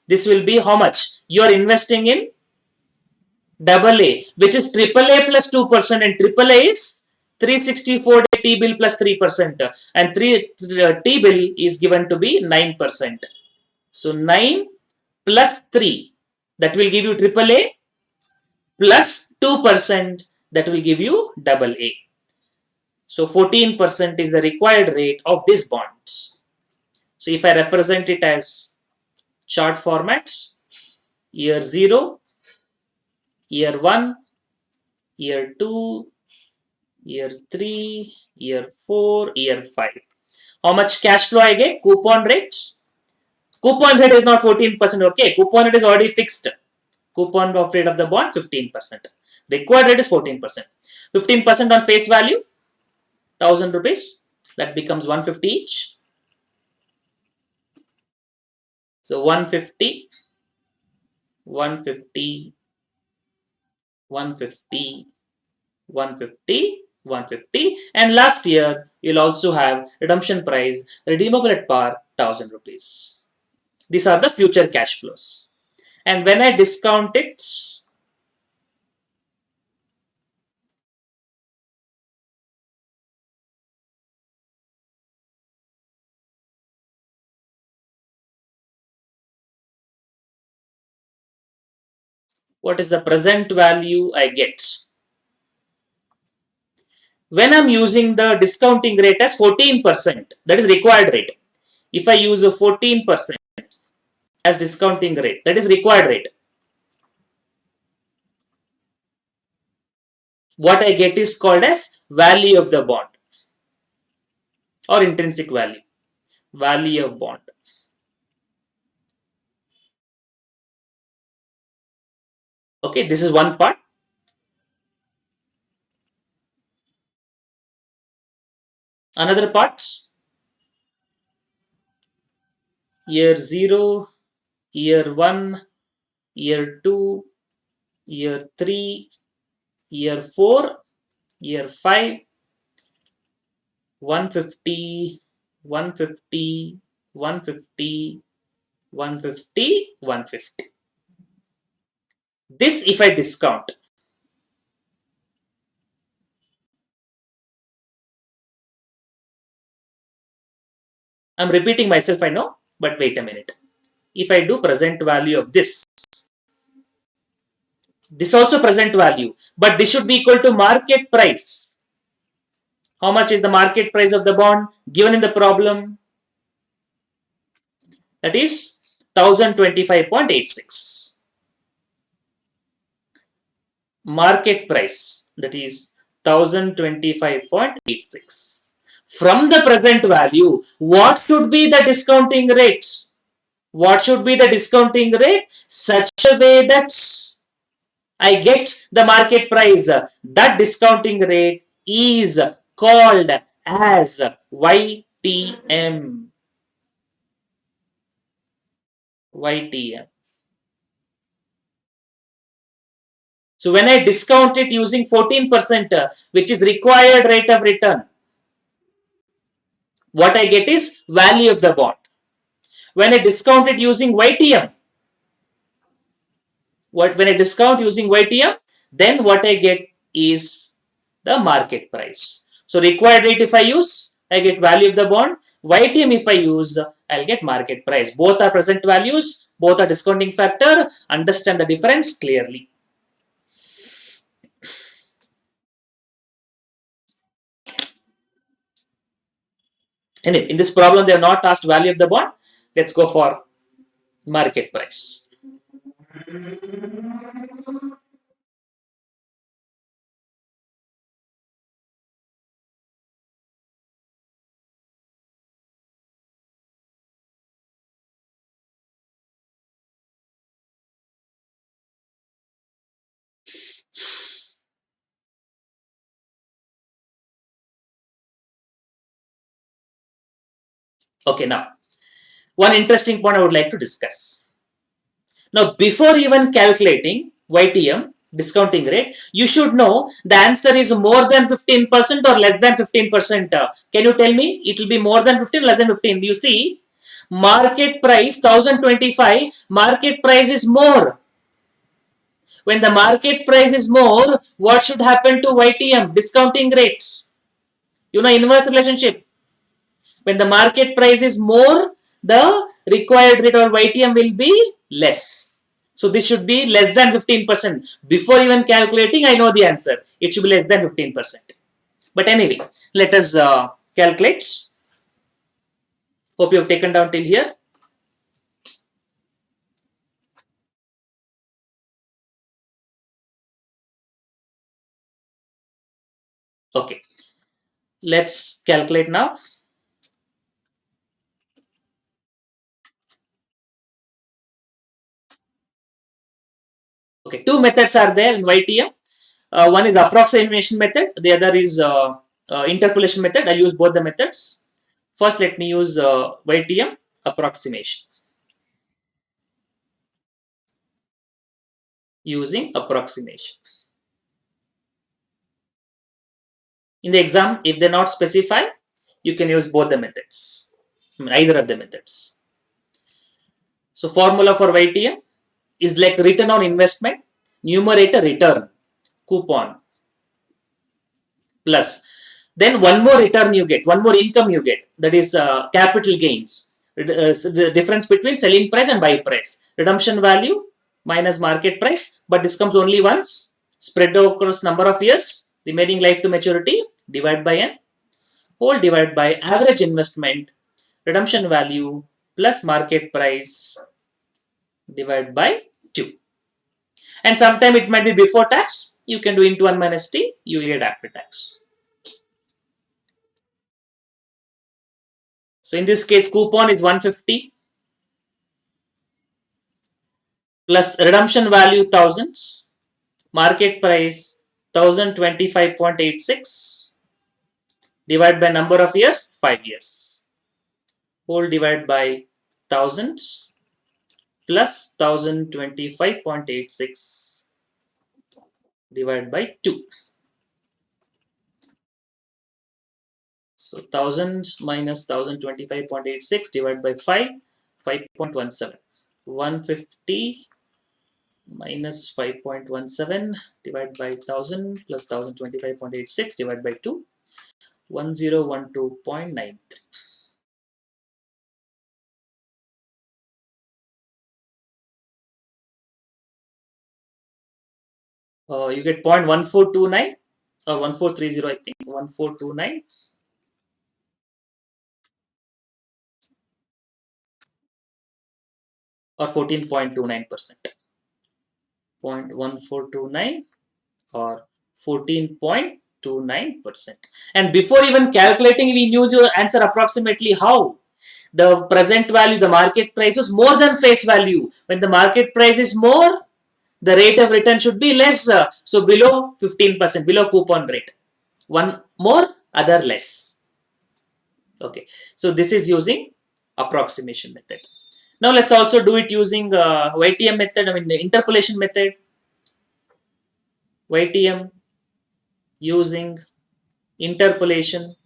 This will be how much? You are investing in double A, which is triple A plus 2%, and triple A is 364-day T-bill plus 3%, and T-bill is given to be 9%. So 9 plus 3, that will give you triple A, plus 2%, that will give you double A. So 14% is the required rate of these bonds. So if I represent it as chart formats, year 0, year 1, year 2, year 3, year 4, year 5. How much cash flow I get? Coupon rates. Coupon rate is not 14%, okay. Coupon rate is already fixed. Coupon rate of the bond 15%. Required rate is 14%. 15% on face value, 1000 rupees. That becomes 150 each. So 150, 150, 150, 150, 150, and last year you'll also have redemption price redeemable at par 1000 rupees. These are the future cash flows. And when I discount it, what is the present value I get? When I'm using the discounting rate as 14%, that is required rate. If I use a 14% as discounting rate, that is required rate, what I get is called as value of the bond or intrinsic value, value of bond. Okay, this is one part. Another parts, year 0, year 1, year 2, year 3, year 4, year 5, 150, 150, 150, 150, 150. This if I discount. I'm repeating myself, I know, but wait a minute. If I do present value of this also present value, but this should be equal to market price. How much is the market price of the bond given in the problem? That is 1025.86. Market price, that is 1025.86. From the present value, what should be the discounting rate? What should be the discounting rate? Such a way that I get the market price. That discounting rate is called as YTM. YTM. So when I discount it using 14%, which is required rate of return, what I get is value of the bond. When I discount it using YTM, when I discount using YTM, then what I get is the market price. So required rate if I use, I get value of the bond. YTM if I use, I'll get market price. Both are present values, both are discounting factor. Understand the difference clearly. And in this problem, they have not asked value of the bond. Let's go for market price. Okay, now one interesting point I would like to discuss. Now, before even calculating YTM, discounting rate, you should know the answer is more than 15% or less than 15%. Can you tell me? It will be more than 15, less than 15. You see, market price 1025, market price is more. When the market price is more, what should happen to YTM? Discounting rates. You know, inverse relationship. When the market price is more, the required rate or YTM will be less. So this should be less than 15%. Before even calculating, I know the answer. It should be less than 15%. But anyway, let us calculate. Hope you have taken down till here. Okay, let's calculate now. Okay, two methods are there in YTM. One is approximation method, the other is interpolation method. I'll use both the methods. First, let me use YTM approximation. Using approximation. In the exam, if they not specify, you can use both the methods. Either of the methods. So formula for YTM is like return on investment, numerator return, coupon, plus then one more return you get, one more income you get, that is capital gains. The difference between selling price and buy price. Redemption value minus market price, but this comes only once, spread across number of years, remaining life to maturity, divide by n, whole divided by average investment, redemption value plus market price divided by 2. And sometime it might be before tax. You can do into 1 minus t, you will get after tax. So in this case, coupon is 150 plus redemption value 1000 market price 1025.86 divided by number of years 5 years, whole divided by 1000 plus 1025.86 divided by 2. So 1000 minus 1025.86 divided by 5, 5.17. 150 minus 5.17 divided by 1000 plus 1025.86 divided by 2, 1012.93. You get 0.1429 or 1430, I think, 1429 or 14.29%. 0.1429 or 14.29%. And before even calculating, we knew the answer approximately. How? The present value, the market price was more than face value. When the market price is more, the rate of return should be less. So below 15%, below coupon rate. One more, other less. Okay. So this is using approximation method. Now let's also do it using YTM method, I mean the interpolation method. YTM using interpolation.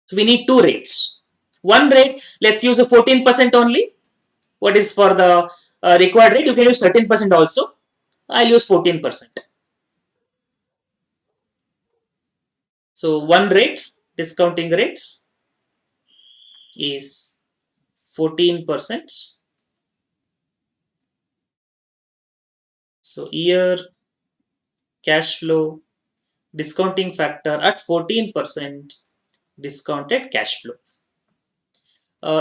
So we need two rates. One rate, let's use a 14% only. What is for the required rate? You can use 13% also. I'll use 14%. So one rate, discounting rate is 14%. So year cash flow discounting factor at 14% discounted cash flow.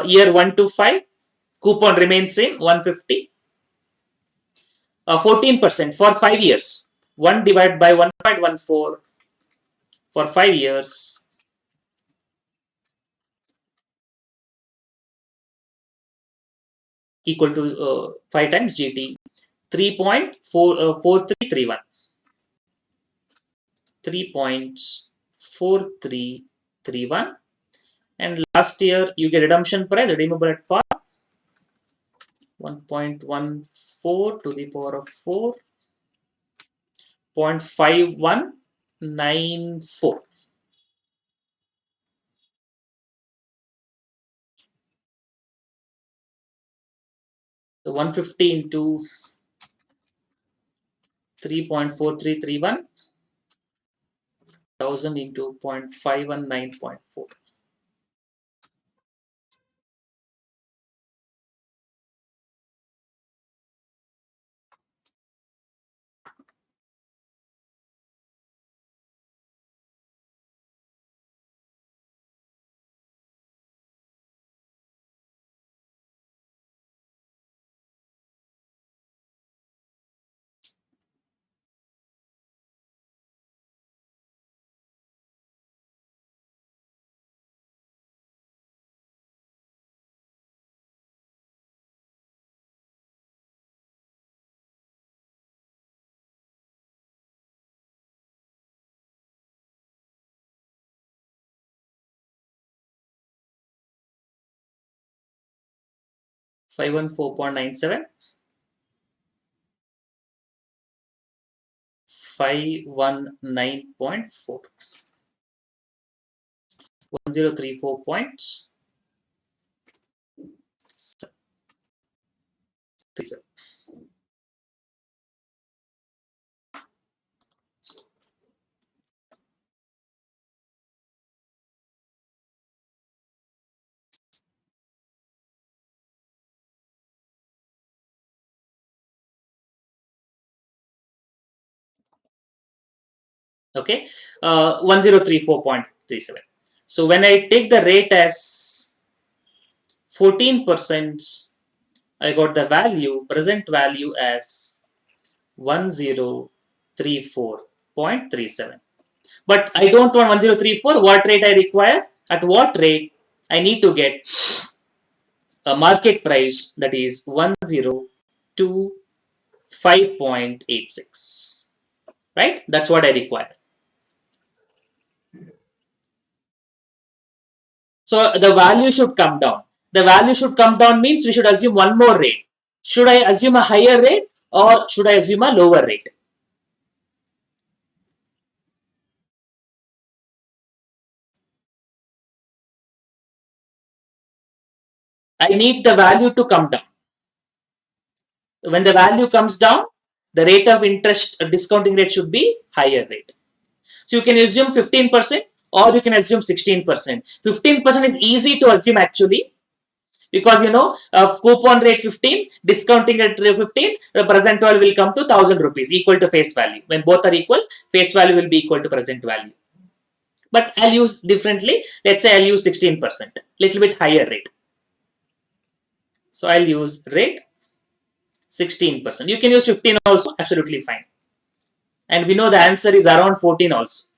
Year 1 to 5, coupon remains same 150. 14% for 5 years. 1 divided by 1.14 for 5 years equal to 5 times GT, 3.4331. 3.4331. And last year you get redemption price, redeemable at par, 1.14 to the power of 4, 0.5194. So 150 into 3.4331, 1000 into 0.519.4. Five one 4.97, 519.4, 1034.37. Okay, 1034.37. So when I take the rate as 14%, I got the value, present value as 1034.37. But I don't want 1034. What rate I require? At what rate I need to get a market price, that is 10 to 5.86. Right? That's what I require. So the value should come down. The value should come down means we should assume one more rate. Should I assume a higher rate or should I assume a lower rate? I need the value to come down. When the value comes down, the rate of interest discounting rate should be higher rate. So you can assume 15% or you can assume 16%. 15% is easy to assume actually because coupon rate 15, discounting rate 15, the present value will come to 1000 rupees equal to face value. When both are equal, face value will be equal to present value. But I'll use differently. Let's say I'll use 16%, little bit higher rate. So I'll use rate 16%. You can use 15 also, absolutely fine. And we know the answer is around 14 also.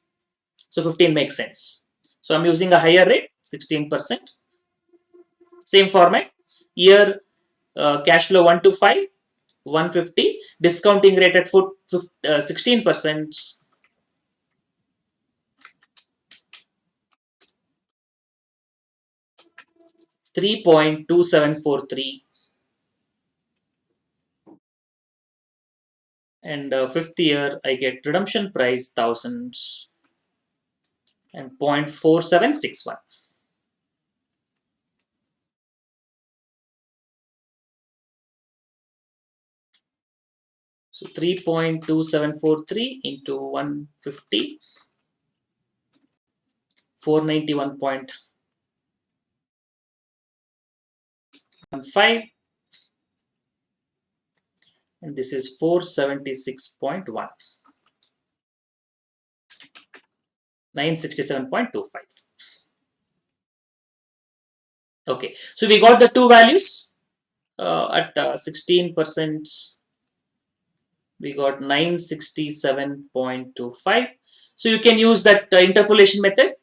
So 15 makes sense. So I'm using a higher rate, 16%. Same format. Here, cash flow 1 to 5, 150. Discounting rate at 16%. 3.2743. And fifth year, I get redemption price 1000 and 0.4761. So 3.2743 into 150, 491.15, and this is 476.1, 967.25. Okay, so we got the two values at 16%. We got 967.25. So you can use that interpolation method.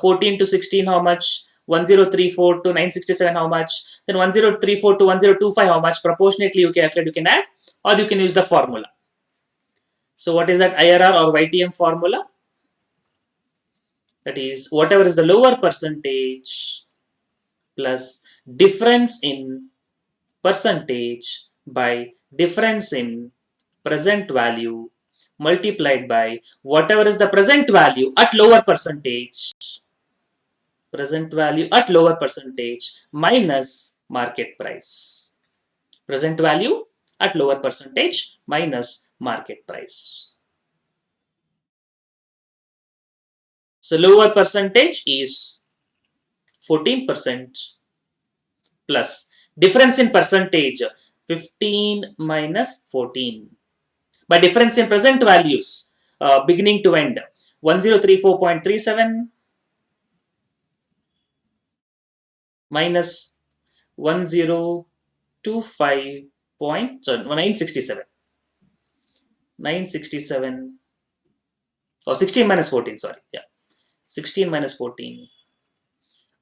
14 to 16, how much? 1034 to 967, how much? Then 1034 to 1025, how much? Proportionately, you calculate, you can add, or you can use the formula. So what is that IRR or YTM formula? That is whatever is the lower percentage plus difference in percentage by difference in present value multiplied by whatever is the present value at lower percentage minus market price. Present value at lower percentage minus market price. So lower percentage is 14% plus difference in percentage 15 minus 14 by difference in present values beginning to end 1034.37 minus 1025 point, sorry, 967 or 16 minus 14, sorry, yeah, 16 minus 14,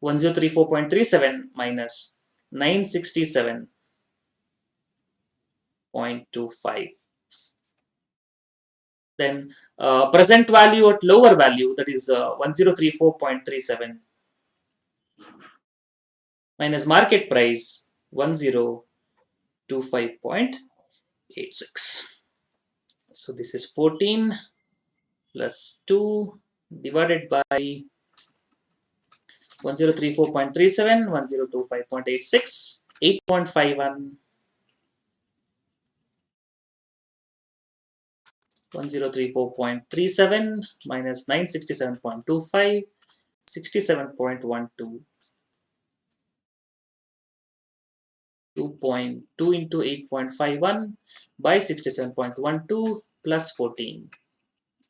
1034.37 minus 967.25. Then present value at lower value, that is 1034.37 minus market price 1025.86. So this is 14 plus 2 divided by 1034.37, 1025.86, 8.51, 1034.37 minus 967.25, 67.12, 2.2 into 8.51 by 67.12 plus 14.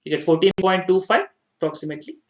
You get 14.25 approximately.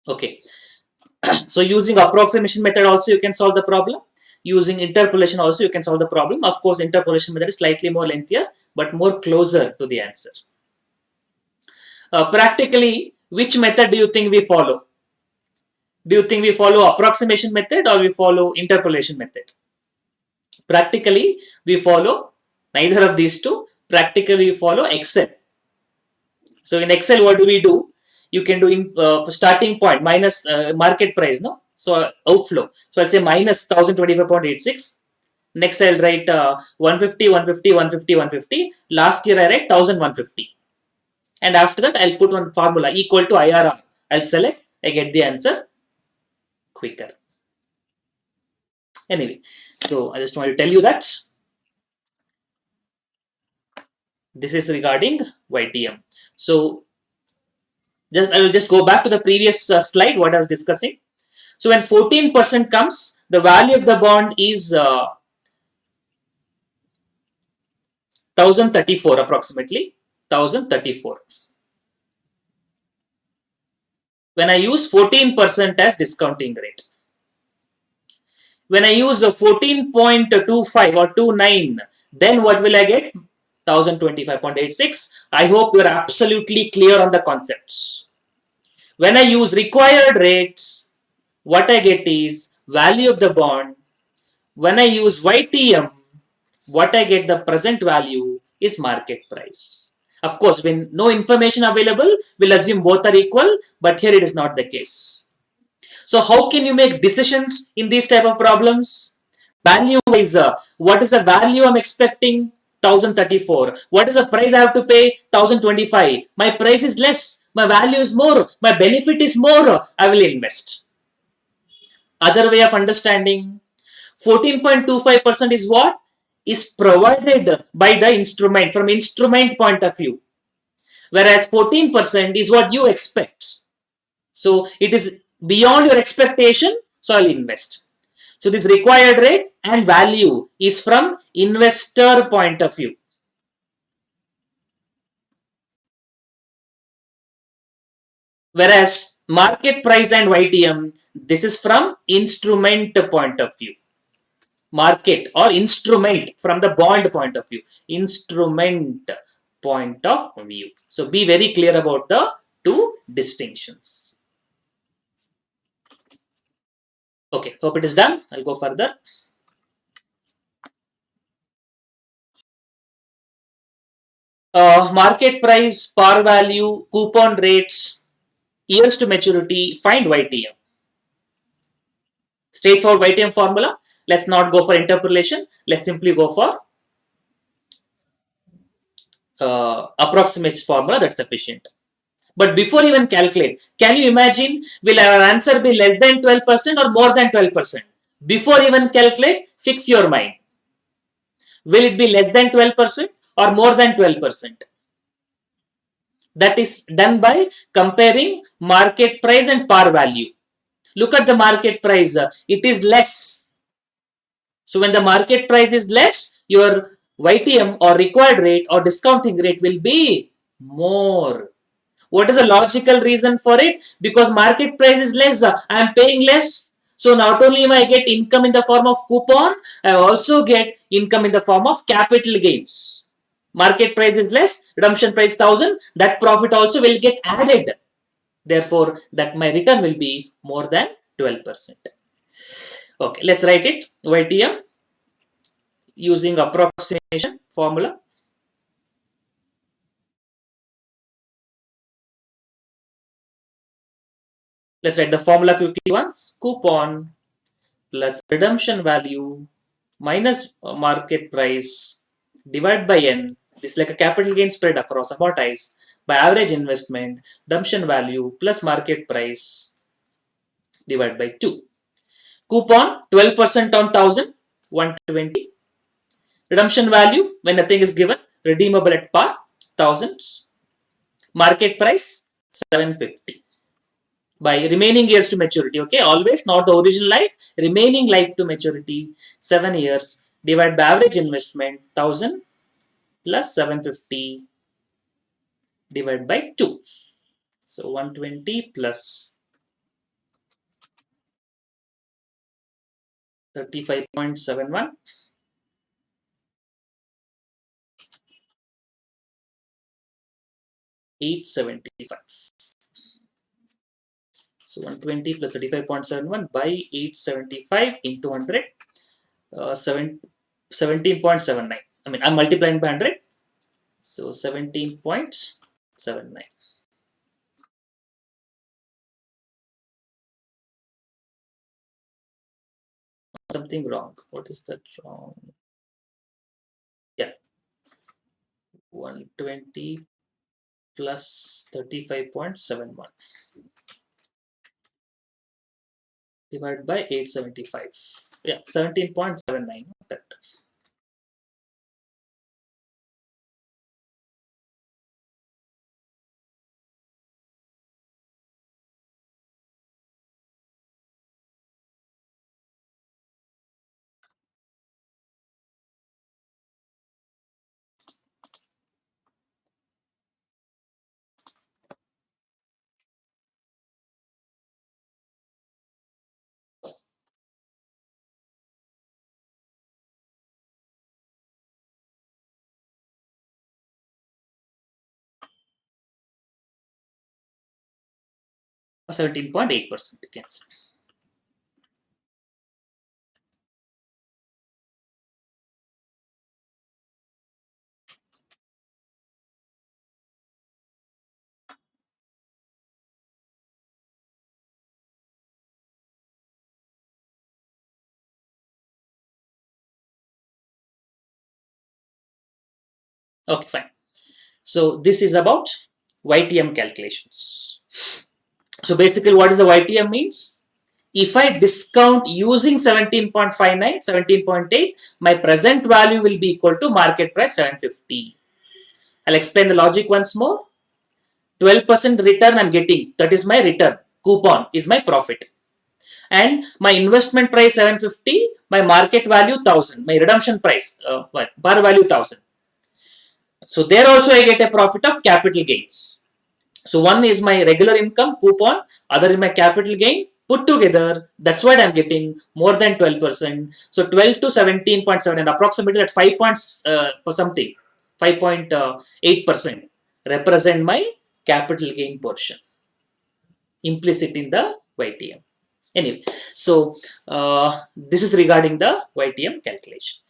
Okay. So using approximation method also you can solve the problem. Using interpolation also you can solve the problem. Of course, interpolation method is slightly more lengthier but more closer to the answer. Practically, which method do you think we follow? Do you think we follow approximation method or we follow interpolation method? Practically, we follow neither of these two. Practically, we follow Excel. So in Excel, what do we do? You can do in starting point minus market price, no? So outflow. So I'll say minus 1025.86. Next, I'll write 150, 150, 150, 150. Last year, I write 1150. And after that, I'll put one formula equal to IRR. I'll select, I get the answer quicker. Anyway, so I just want to tell you that this is regarding YTM. So I will just go back to the previous slide what I was discussing. So when 14% comes, the value of the bond is 1034 approximately 1034. When I use 14% as discounting rate, when I use a 14.25 or 29, then what will I get? 1025.86. I hope you are absolutely clear on the concepts. When I use required rates, what I get is value of the bond. When I use YTM, what I get the present value is market price. Of course, when no information available, we'll assume both are equal, but here it is not the case. So how can you make decisions in these type of problems? Value wise, what is the value I'm expecting? 1034. What is the price I have to pay? 1025. My price is less. My value is more. My benefit is more. I will invest. Other way of understanding, 14.25% is what? Is provided by the instrument from instrument point of view. Whereas 14% is what you expect. So it is beyond your expectation, so I'll invest. So this required rate and value is from investor point of view. Whereas market price and YTM, this is from instrument point of view. Market or instrument from the bond point of view. Instrument point of view. So be very clear about the two distinctions. Okay, hope it is done. I'll go further. Market price, par value, coupon rates, years to maturity, find YTM. Straightforward YTM formula. Let's not go for interpolation. Let's simply go for approximate formula. That's sufficient. But before even calculate, can you imagine, will our answer be less than 12% or more than 12%? Before even calculate, fix your mind. Will it be less than 12% or more than 12%? That is done by comparing market price and par value. Look at the market price. It is less. So when the market price is less, your YTM or required rate or discounting rate will be more. What is the logical reason for it? Because market price is less, I am paying less. So not only am I get income in the form of coupon, I also get income in the form of capital gains. Market price is less, redemption price 1000, that profit also will get added. Therefore, that my return will be more than 12%. Okay, let's write it. YTM using approximation formula. Let's write the formula quickly once. Coupon plus redemption value minus market price divided by n. This is like a capital gain spread across amortized by average investment, redemption value plus market price divided by 2. Coupon 12% on 1000, 120. Redemption value when nothing is given, redeemable at par, thousands. Market price 750. By remaining years to maturity, okay, always not the original life, remaining life to maturity 7 years divided by average investment 1000 plus 750 divided by 2. So 120 plus 35.71. $875. So 120 plus 35.71 by 875 into 100, 17.79. I mean, I'm multiplying by 100. So 17.79. Something wrong. What is that wrong? Yeah. 120 plus 35.71 divided by 875. Yeah, 17.79. Correct. Or 17.8%. You can say. Okay, fine. So this is about YTM calculations. So basically, what is the YTM means? If I discount using 17.59, 17.8, my present value will be equal to market price 750. I'll explain the logic once more. 12% return I'm getting, that is my return. Coupon is my profit. And my investment price 750, my market value 1000, my redemption price, bar value 1000. So there also I get a profit of capital gains. So one is my regular income coupon, other is my capital gain. Put together, that's what I'm getting more than 12%. So 12 to 17.7 and approximately at 5 points something, 5.8% represent my capital gain portion implicit in the YTM. Anyway, so this is regarding the YTM calculation.